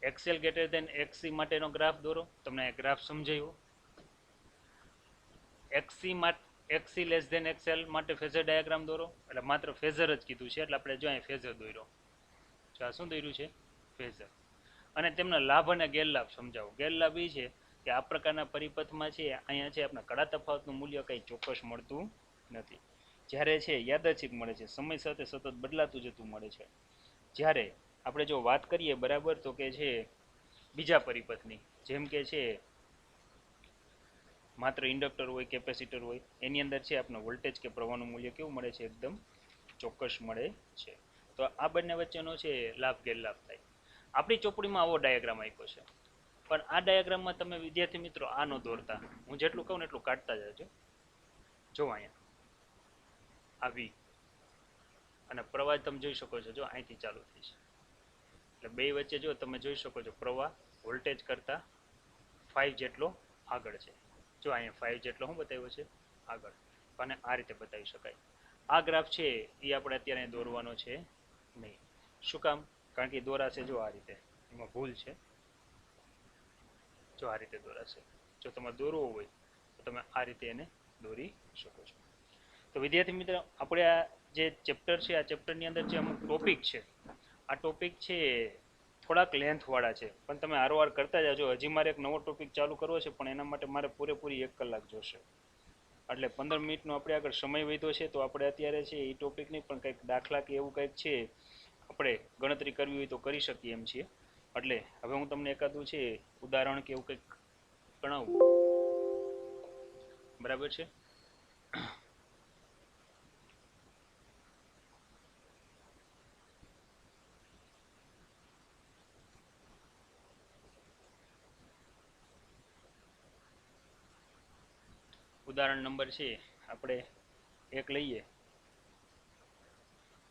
એક્સેલ ગ્રેટર દેન એક્સી માટેનો ગ્રાફ દોરો. તમને આ ગ્રાફ સમજાયો. એક્સી લેસ દેન એક્સેલ માટે ફેઝર ડાયાગ્રામ દોરો. એટલે માત્ર ફેઝર જ કીધું છે, એટલે આપણે જો અહીં ફેઝર દોર્યો. આ શું દોર્યું છે? ફેઝર. અને તેમના લાભ અને ગેરલાભ સમજાવો. ગેરલાભ એ છે કે આ પ્રકારના પરિપથમાં છે અહીંયા છે આપણા કડા તફાવતનું મૂલ્ય કંઈ ચોક્કસ મળતું નથી. જ્યારે છે યાદચ્છિક મળે છે, સમય સાથે સતત બદલાતું જતું મળે છે. જ્યારે આપણે જો વાત કરીએ, બરાબર, તો કે છે બીજા પરિપથની, જેમ કે છે માત્ર ઇન્ડક્ટર હોય, કેપેસિટર હોય, એની અંદર છે આપણે વોલ્ટેજ કે પ્રવાહનું મૂલ્ય કેવું મળે છે? એકદમ ચોક્કસ મળે છે. તો આ બંને વચ્ચેનો છે લાભ ગેરલાભ થાય. આપણી ચોપડીમાં આવો ડાયાગ્રામ આપ્યો છે, પણ આ ડાયાગ્રામમાં તમે વિદ્યાર્થી મિત્રો આ ન દોરતા. હું જેટલું કહું ને એટલું કાઢતા જજો. જો અહીંયા આ વી અને પ્રવાહ તમે જોઈ શકો છો, જો અહીંથી ચાલુ થઈ છે, એટલે બે વચ્ચે જો તમે જોઈ શકો છો પ્રવાહ વોલ્ટેજ કરતાં 5 જેટલો આગળ છે. જો અહીંયા 5 જેટલો શું બતાવ્યો છે? આગળ. અને આ રીતે બતાવી શકાય. આ ગ્રાફ છે એ આપણે અત્યારે દોરવાનો છે નહીં. શું કામ? કારણ કે દોરાશે જો આ રીતે, એમાં ભૂલ છે. જો આ રીતે દોરાશે. જો તમારે દોરવો હોય તો તમે આ રીતે એને દોરી શકો છો. તો વિદ્યાર્થી મિત્રો, આપણે આ જે ચેપ્ટર છે, આ ચેપ્ટરની અંદર જે અમુક ટોપિક છે, આ ટોપિક છે થોડાક લેન્થવાળા છે, પણ તમે આરોવાર કરતા જાજો. હજી મારે એક નવો ટોપિક ચાલુ કરવો છે, પણ એના માટે મારે પૂરેપૂરી 1 કલાક જોશે. એટલે 15 મિનિટનો આપણે આગળ સમય વધ્યો છે. તો આપણે અત્યારે છે એ ટોપિકની પણ કંઈક દાખલા કે એવું કંઈક છે આપણે ગણતરી કરવી હોય તો કરી શકીએ એમ છીએ. એટલે હવે હું તમને એકાદું છે ઉદાહરણ કે એવું કંઈક ગણાવું, બરાબર છે. ઉદાહરણ નંબર છે આપણે એક લઈએ,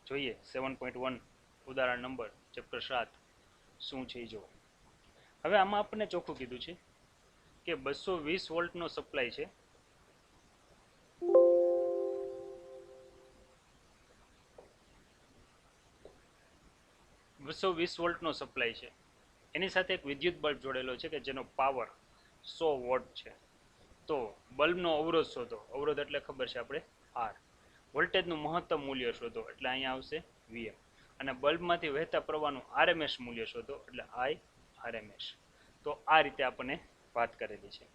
જોઈએ 7.1 ઉદાહરણ નંબર ચેપ્ટર 7 શું છે જો. હવે આમાં આપણને ચોખ્ખું કીધું છે કે 220 વોલ્ટનો સપ્લાય છે, 220 વોલ્ટનો સપ્લાય છે. એની સાથે એક વિદ્યુત બલ્બ જોડેલો છે કે જેનો પાવર 100 વોટ છે. તો બલ્બનો અવરોધ શોધો. અવરોધ એટલે ખબર છે આપણે આર. વોલ્ટેજનું મહત્તમ મૂલ્ય શોધો, એટલે અહીંયા આવશે વીએમ. અને બલ્બમાંથી વહેતા પ્રવાહનું આરએમએસ મૂલ્ય શોધો, એટલે આઈ આરએમએસ. તો આ રીતે આપણને વાત કરેલી છે.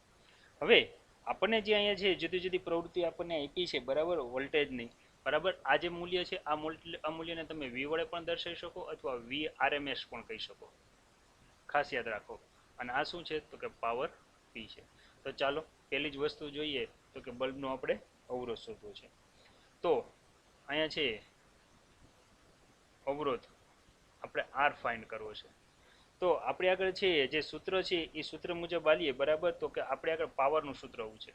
હવે આપણને જે અહીંયા છે જુદી જુદી પ્રવૃત્તિ આપણને આપી છે, બરાબર, વોલ્ટેજની, બરાબર. આ જે મૂલ્ય છે આ મૂલ્યને તમે વી વડે પણ દર્શાવી શકો અથવા વી આરએમએસ પણ કહી શકો. ખાસ યાદ રાખો. અને આ શું છે? તો કે પાવર પી છે. તો ચાલો પહેલી જ વસ્તુ જોઈએ, તો કે બલ્બનો આપણે અવરોધ શોધવો છે. તો અહીંયા છે અવરોધ આપણે આર ફાઇન્ડ કરવો છે. તો આપણે આગળ છે જે સૂત્ર છે એ સૂત્ર મુજબ આલીએ, બરાબર. તો કે આપણે આગળ પાવરનું સૂત્ર આવું છે.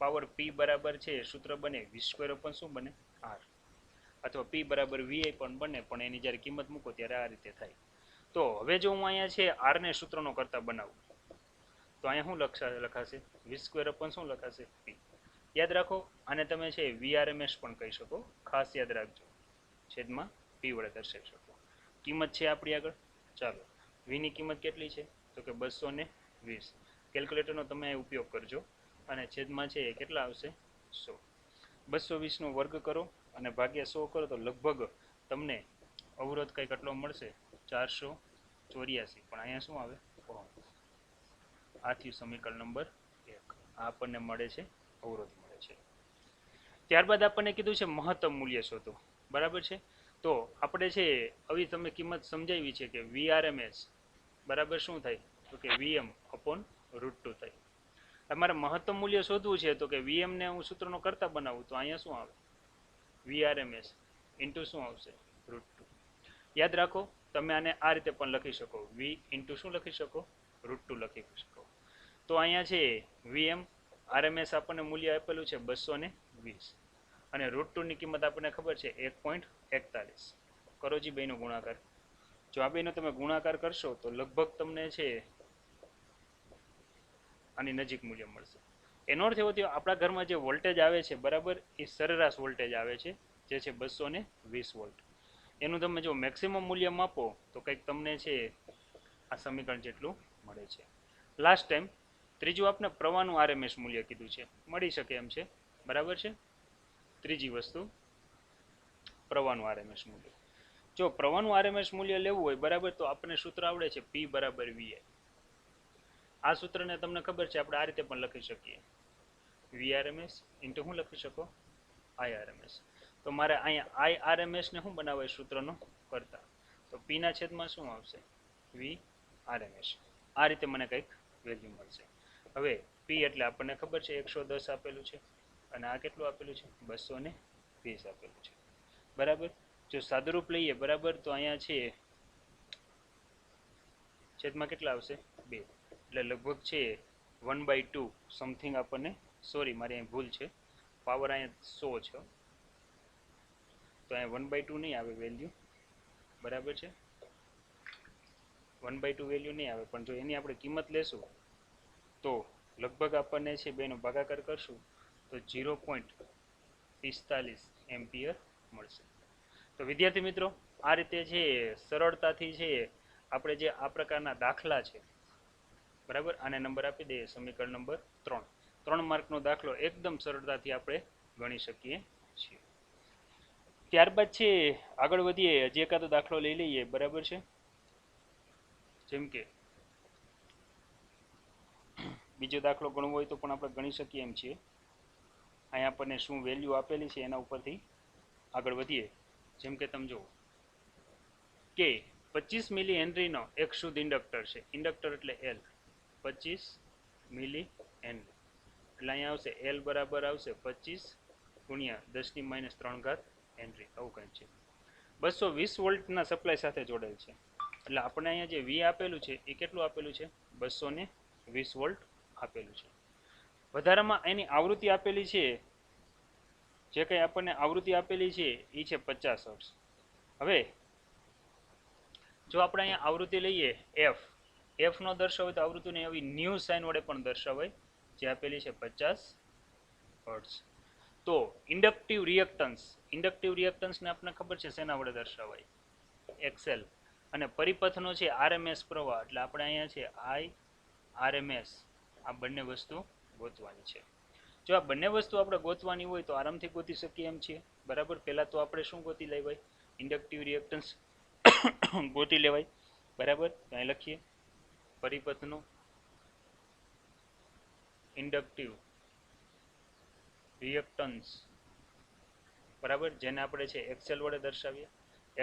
પાવર પી બરાબર છે સૂત્ર બને v² પણ શું બને? આર. અથવા પી બરાબર વીઆઈ પણ બને, પણ એની જ્યારે કિંમત મૂકો ત્યારે આ રીતે થાય. તો હવે જો હું અહીંયા છે આરને સૂત્રનો કરતા બનાવું, તો અહીંયા શું લખાશે? v² પણ શું લખાશે? પી. યાદ રાખો, આને તમે છે વીઆરએમએસ પણ કહી શકો. ખાસ યાદ રાખજો, છેદમાં પી વડે દર્શાવી શકો. કિંમત છે આપણી આગળ. ચાલો, વીની કિંમત કેટલી છે? તો કે 220 20. કેલ્ક્યુલેટરનો તમે ઉપયોગ કરજો અને છેદમાં છે એ કેટલા આવશે 100. 220 નો વર્ગ કરો અને ભાગ્યા 100 કરો તો લગભગ તમને અવરોધ કઈ કેટલો મળશે 484. પણ અહીંયા શું આવે ઓહમ. આ થયું સમીકરણ નંબર 1. આ આપણને મળે છે અવરોધ મળે છે. ત્યારબાદ આપણને કીધું છે મહત્તમ મૂલ્ય શોધો. બરાબર છે. તો આપણે છે આવી તમે કિંમત સમજાવી છે કે VRMS બરાબર શું થાય તો કે VM/√2 થાય. તમારે મહત્તમ મૂલ્ય શોધવું છે તો કે VM ને હું સૂત્રનો કરતા બનાવું તો અહીંયા શું આવે VRMS ઇન્ટુ શું આવશે √2. યાદ રાખો તમે આને આ રીતે પણ લખી શકો V ઇન્ટુ શું લખી શકો √2 લખી શકો. તો અહીંયા છે VM RMS આપણને મૂલ્ય આપેલું છે 220 અને √2 ની કિંમત આપણને ખબર છે 1.41. કરો જી બેનો ગુણાકાર. જો આ બેનો તમે ગુણાકાર કરશો તો લગભગ તમને છે આની નજીક મૂલ્ય મળશે. એનો અર્થ એવો થયો આપણા ઘરમાં જે વોલ્ટેજ આવે છે બરાબર એ સરેરાશ વોલ્ટેજ આવે છે જે છે 220 વોલ્ટ. એનું તમે જો મેક્સિમમ મૂલ્ય માપો તો કંઈક તમને છે આ સમીકરણ જેટલું મળે છે. લાસ્ટ ટાઈમ ત્રીજું આપણે પ્રવાહનું RMS મૂલ્ય કીધું છે મળી શકે એમ છે બરાબર છે. ત્રીજી વસ્તુ પ્રવાહનું RMS મૂલ્ય. જો પ્રવાહનું RMS મૂલ્ય લેવું હોય બરાબર તો આપણને સૂત્ર આવડે છે P = VI. આ સૂત્રને તમને ખબર છે આપણે આ રીતે પણ લખી શકીએ VRMS ઇન્ટુ શું લખી શકો IRMS. તો મારે અહીંયા IRMS ને શું બનાવાય સૂત્રનો કરતા તો P ના છેદમાં શું આવશે VRMS. આ રીતે મને કંઈક વેલ્યુ મળશે. હવે P એટલે આપણને ખબર છે 110 આપેલું છે અને આ કેટલું આપેલું છે 220 આપેલું છે બરાબર. જો સાદુરૂપ લઈએ બરાબર તો અહીંયા છે છેદમાં કેટલા આવશે 2 એટલે લગભગ છે 1/2 સમથિંગ આપણને સોરી મારી અહીં ભૂલ છે પાવર અહીંયા 100 છે તો અહીંયા 1/2 નહીં આવે વેલ્યુ બરાબર છે 1/2 વેલ્યુ નહીં આવે પણ જો એની આપણે કિંમત લેશું તો લગભગ આપણને છે બેનો ભાગાકાર કરશું તો 0.45 એમ્પિયર મળશે. તો વિદ્યાર્થી મિત્રો આ રીતે છે સરળતાથી છે આપણે જે આ પ્રકારના દાખલા છે બરાબર આને નંબર આપી દઈએ સમીકરણ નંબર 3. 3 માર્કનો દાખલો એકદમ સરળતાથી આપણે ગણી શકીએ છીએ. ત્યારબાદ છે આગળ વધીએ હજી એકાદો દાખલો લઈ લઈએ બરાબર છે. જેમ કે બીજો દાખલો ગણવો હોય તો પણ આપણે ગણી શકીએ એમ છીએ. અહીંયા આપણને શું વેલ્યુ આપેલી છે એના ઉપરથી આગળ વધીએ. જેમ કે તમે જુઓ કે 25 મિલી હેનરીનો એક શુદ્ધ ઇન્ડક્ટર છે. ઇન્ડક્ટર એટલે L 25 મિલી હેનરી એટલે અહીંયા આવશે L બરાબર આવશે 25 ગુણ્યા 10⁻³ હેનરી આવું કંઈક છે. 220 વોલ્ટના સપ્લાય સાથે જોડેલ છે એટલે આપણે અહીંયા જે V આપેલું છે એ કેટલું આપેલું છે 220 વોલ્ટ આપેલું છે. વધારામાં એની આવૃત્તિ આપેલી છે જે કંઈ આપણને આવૃત્તિ આપેલી છે એ છે 50 હર્ટ્ઝ. હવે જો આપણે અહીંયા આવૃત્તિ લઈએ f નો દર્શાવે તો આવૃત્તિને આવી ન્યૂ સાઇન વડે પણ દર્શાવાય જે આપેલી છે 50 હર્ટ્ઝ. તો ઇન્ડક્ટિવ રિએક્ટન્સને આપણને ખબર છે શેના વડે દર્શાવાય XL અને પરિપથનો છે RMS પ્રવાહ એટલે આપણે અહીંયા છે IRMS આ બંને વસ્તુ ગોતવાની છે. જો આ બંને વસ્તુ આપણે ગોતવાની હોય તો આરામથી ગોતી શકીએ એમ છીએ બરાબર. પહેલા તો આપણે શું ગોતી લેવાય ઇન્ડક્ટિવ રિએક્ટન્સ ગોતી લેવાય બરાબર. અહીં લખીએ પરિપથનો ઇન્ડક્ટિવ રિએક્ટન્સ બરાબર જેને આપણે છે XL વડે દર્શાવીએ.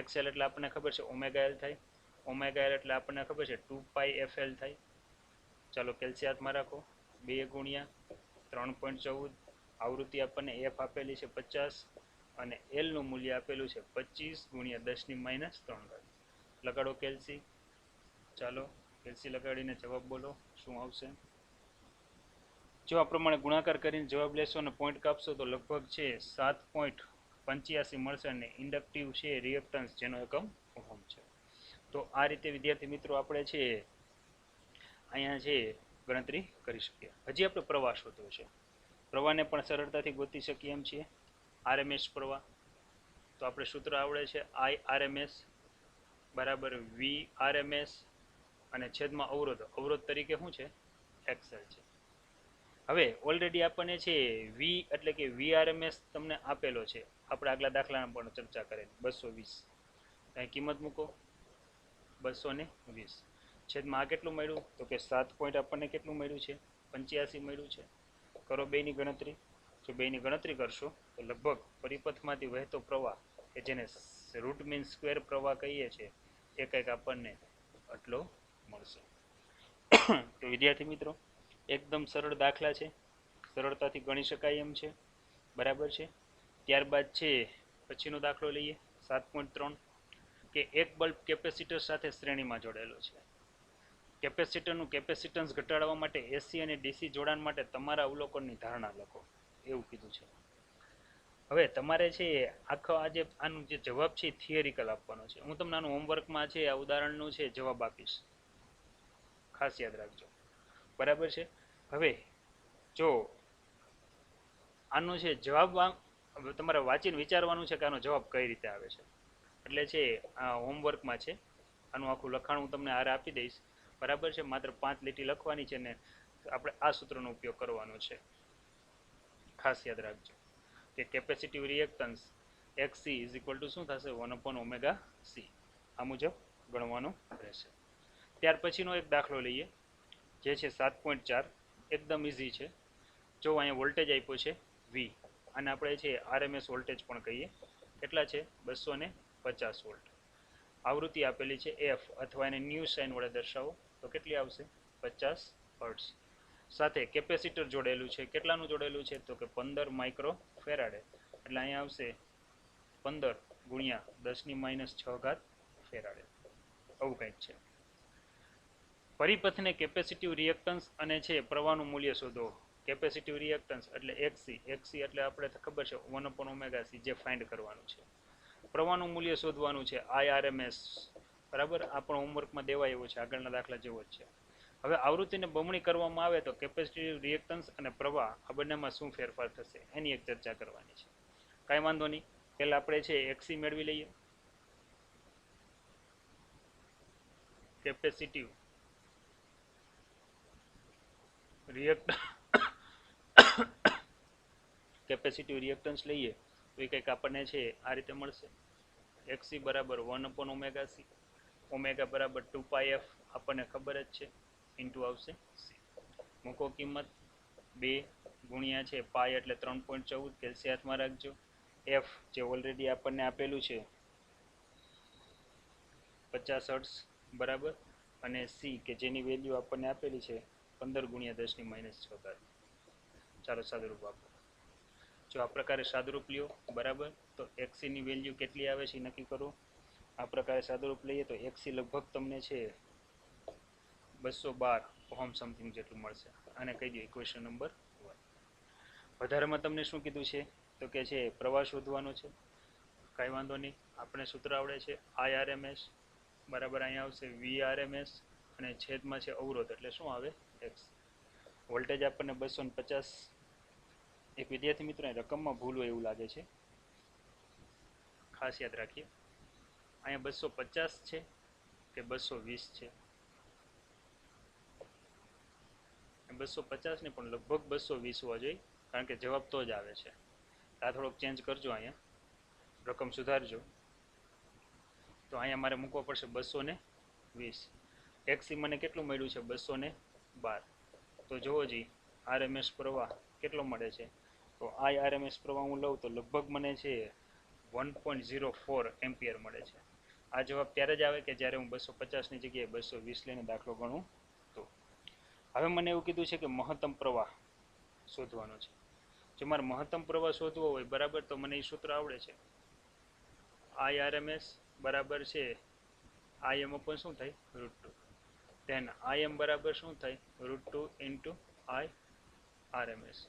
XL એટલે આપણને ખબર છે ઓમેગા L થાય. ઓમેગા L એટલે આપણને ખબર છે 2πfL થાય. ચાલો કેલ્સી હાથમાં રાખો 2 ગુણ્યા 3.14 આવૃત્તિ આપણને f આપેલી છે 50 અને L નું મૂલ્ય આપેલું છે 25 ગુણ્યા 10⁻³ લગાડો કેલ્સી. ચાલો કેલ્સી લગાડીને જવાબ બોલો શું આવશે. જો આ પ્રમાણે ગુણાકાર કરીને જવાબ લેશો અને પોઈન્ટ કાપશો તો લગભગ છે 7.85 મળશે અને ઇન્ડક્ટિવ છે રિએક્ટન્સ જેનો એકમ ઓહમ છે. તો આ રીતે વિદ્યાર્થી મિત્રો આપણે છે અહીંયા છે ગણતરી કરી શકીએ. હજી આપણે પ્રવાહ શોધવો છે. પ્રવાહને પણ સરળતાથી ગોતી શકીએ એમ છીએ. RMS પ્રવાહ તો આપણે સૂત્ર આવડે છે IRMS બરાબર VRMS અને છેદમાં અવરોધ તરીકે શું છે એક્સેલ છે. હવે ઓલરેડી આપણને છે વી એટલે કે વીઆરએમએસ તમને આપેલો છે, આપણે આગલા દાખલામાં પણ ચર્ચા કરેલી 220. અહીં કિંમત મૂકો 220 છેદમાં આ કેટલું મળ્યું તો કે 7 પોઈન્ટ આપણને કેટલું મળ્યું છે 85 મળ્યું છે. કરો બેની ગણતરી. જો બેની ગણતરી કરશો તો લગભગ પરિપથમાંથી વહેતો પ્રવાહ કે જેને રૂટ મીન સ્ક્વેર પ્રવાહ કહીએ છીએ એ કંઈક આપણને આટલો મળશે. તો વિદ્યાર્થી મિત્રો એકદમ સરળ દાખલા છે, સરળતાથી ગણી શકાય એમ છે, બરાબર છે. ત્યારબાદ છે પછીનો દાખલો લઈએ 7.3 કે એક બલ્બ કેપેસિટર સાથે શ્રેણીમાં જોડાયેલો છે. કેપેસિટરનું કેપેસિટન્સ ઘટાડવા માટે એસી અને ડીસી જોડાણ માટે તમારા અવલોકનની ધારણા લખો એવું કીધું છે. હવે તમારે છે આખો આજે આનું જે જવાબ છે થિયરિકલ આપવાનો છે. હું તમને આનું હોમવર્કમાં છે આ ઉદાહરણનું છે જવાબ આપીશ, ખાસ યાદ રાખજો, બરાબર છે. હવે જો આનો છે જવાબ તમારે વાંચીને વિચારવાનું છે કે આનો જવાબ કઈ રીતે આવે છે. એટલે છે આ હોમવર્કમાં છે, આનું આખું લખાણ હું તમને હારે આપી દઈશ, બરાબર છે. માત્ર 5 લીટી લખવાની છે ને આપણે આ સૂત્રનો ઉપયોગ કરવાનો છે. ખાસ યાદ રાખજો કે કેપેસિટિવ રિએક્ટન્સ XC શું થશે 1/ωc. આ મુજબ ગણવાનું રહેશે. ત્યાર પછીનો એક દાખલો લઈએ જે છે 7.4. એકદમ ઇઝી છે. જો અહીંયા વોલ્ટેજ આપ્યો છે V, અને આપણે છે RMS વોલ્ટેજ પણ કહીએ. કેટલા છે 250 વોલ્ટ. આવૃત્તિ આપેલી છે F અથવા એને ન્યૂ સાઇન વડે દર્શાવો તો કેટલી આવશે 50 હર્ટ્ઝ. સાથે કેપેસિટર જોડેલું છે, કેટલાનું જોડેલું છે તો કે 15 માઇક્રો ફેરાડે. એટલે અહીંયા આવશે 15 ગુણ્યા 10⁻6 ફેરાડે, આવું કંઈક છે. પરિપથને કેપેસિટિવ રિએક્ટન્સ અને છે પ્રવાહનું મૂલ્ય શોધો. કેપેસિટિવ રિએક્ટન્સ એટલે XC એટલે આપણે ખબર છે 1/ωc જે ફાઇન્ડ કરવાનું છે. પ્રવાહનું મૂલ્ય શોધવાનું છે IRMS, બરાબર. આ પણ હોમવર્કમાં દેવાય એવું છે, આગળના દાખલા જેવો જ છે. હવે આવૃત્તિને બમણી કરવામાં આવે તો કેપેસિટિવ રિએક્ટન્સ અને પ્રવાહ આ બંનેમાં શું ફેરફાર થશે એની એક ચર્ચા કરવાની છે. કાંઈ વાંધો નહીં, પહેલાં આપણે છે XC મેળવી લઈએ. કેપેસિટિવ રિએક્ટન્સ લઈએ તો એ કંઈક આપણને છે આ રીતે મળશે. XC બરાબર 1/ωc, ઓમેગા બરાબર 2πf આપણને ખબર જ છે, ઇન્ટુ આવશે C. મૂકો કિંમત 2 ગુણ્યા છે પાઈ એટલે 3.14, કેલ્સી હાથમાં રાખજો. F જે ઓલરેડી આપણને આપેલું છે 50 હર્ટ્ઝ, બરાબર, અને C કે જેની વેલ્યુ આપણને આપેલી છે 15 ગુણ્યા 10⁻6. ચાલો સાદુરૂપ આપો. જો આ પ્રકારે સાદુરૂપ લ્યો, બરાબર, તો XC ની વેલ્યુ કેટલી આવે છે નક્કી કરો. આ પ્રકારે સાદુરૂપ લઈએ તો XC લગભગ તમને છે 212 ઓહમ સમથિંગ જેટલું મળશે. આને કહી દો ઇક્વેશન નંબર 1. વધારેમાં તમને શું કીધું છે તો કે છે પ્રવાહ શોધવાનો છે. કાંઈ વાંધો નહીં, આપણે સૂત્ર આવડે છે IRMS, બરાબર. અહીંયા આવશે VRMS અને છેદમાં છે અવરોધ એટલે શું આવે X. વોલ્ટેજ આપણને 250. એક વિદ્યાર્થી મિત્રોને રકમમાં ભૂલ હોય એવું લાગે છે, ખાસ યાદ રાખીએ. અહીંયા 250 છે કે 220 છે? 250 ને પણ લગભગ 220 હોવા જોઈએ, કારણ કે જવાબ તો જ આવે છે. આ થોડોક ચેન્જ કરજો, અહીંયા રકમ સુધારજો. તો અહીંયા મારે મૂકવો પડશે 220. XC મને કેટલું મળ્યું છે 212. તો જુઓ જી RMS પ્રવાહ કેટલો મળે છે, તો IRMS પ્રવાહ હું લઉં તો લગભગ મને છે 1.04 એમ્પિયર મળે છે. આ જવાબ ત્યારે જ આવે કે જ્યારે હું 250ની જગ્યાએ 220 લઈને દાખલો ગણું તો. હવે મને એવું કીધું છે કે મહત્તમ પ્રવાહ શોધવાનો છે. જો મારે મહત્તમ પ્રવાહ શોધવો હોય, બરાબર, તો મને એ સૂત્ર આવડે છે IRMS બરાબર છે IM ઉપર શું થાય √2. ધેન IM બરાબર શું થાય √2 ઇન્ટુ IRMS.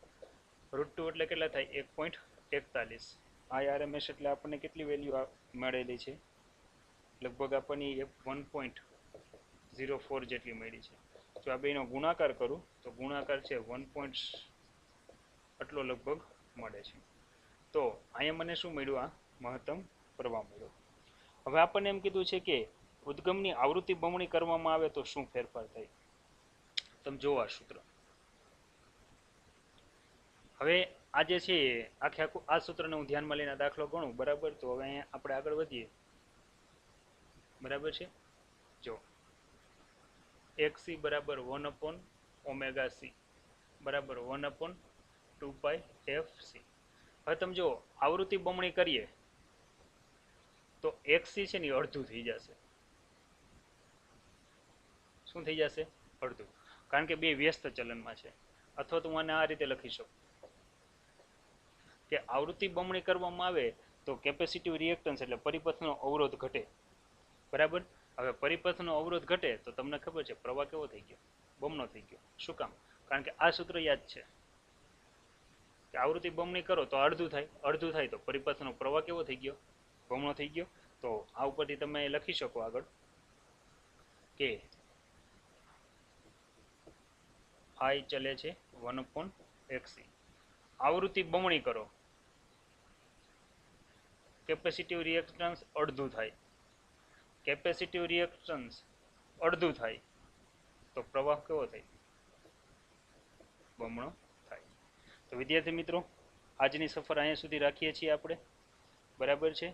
√2 એટલે કેટલા થાય 1.41. IRMS એટલે આપણને કેટલી વેલ્યુ મળેલી છે, લગભગ આપણને 1.04 જેટલી મળી છે. જો આ બેનો ગુણાકાર કરું તો ગુણાકાર છે 1. આટલો લગભગ મળે છે. તો અહીંયા મને શું મળ્યું, આ મહત્તમ પ્રવાહ મળ્યો. હવે આપણને એમ કીધું છે કે ઉદ્ગમની આવૃત્તિ બમણી કરવામાં આવે તો શું ફેરફાર થાય. તો તમે જોવો આ સૂત્ર. હવે આ જે છે આખે આખું આ સૂત્રને હું ધ્યાનમાં લઈને દાખલો ગણું, બરાબર. તો હવે અહીંયા આપણે આગળ વધીએ, બરાબર છે. જો XC બરાબર 1/ωc બરાબર 1/2πfc. હવે તમે જો આવૃત્તિ બમણી કરીએ તો XC છે ને અડધું થઈ જશે. શું થઈ જશે? અડધું. કારણ કે બે વ્યસ્ત ચલનમાં છે. અથવા તો હું આને આ રીતે લખી શકું કે આવૃત્તિ બમણી કરવામાં આવે તો કેપેસિટિવ રિએક્ટન્સ એટલે પરિપથનો અવરોધ ઘટે, બરાબર. હવે પરિપથનો અવરોધ ઘટે તો તમને ખબર છે પ્રવાહ કેવો થઈ ગયો? બમણો થઈ ગયો. શું કામ? કારણ કે આ સૂત્ર યાદ છે કે આવૃત્તિ બમણી કરો તો અડધું થાય, અડધું થાય તો પરિપથનો પ્રવાહ કેવો થઈ ગયો? બમણો થઈ ગયો. તો આ ઉપરથી તમે લખી શકો આગળ કે I ચલે છે 1/XC. આવૃત્તિ બમણી કરો, કેપેસિટિવ રિએક્ટન્સ અડધું થાય, કેપેસિટિવ રિએક્ટન્સ અડધું થાય તો પ્રવાહ કેવો થાય? બમણો થાય. તો વિદ્યાર્થી મિત્રો, આજની સફર અહીંયા સુધી રાખીએ છીએ આપણે, બરાબર છે.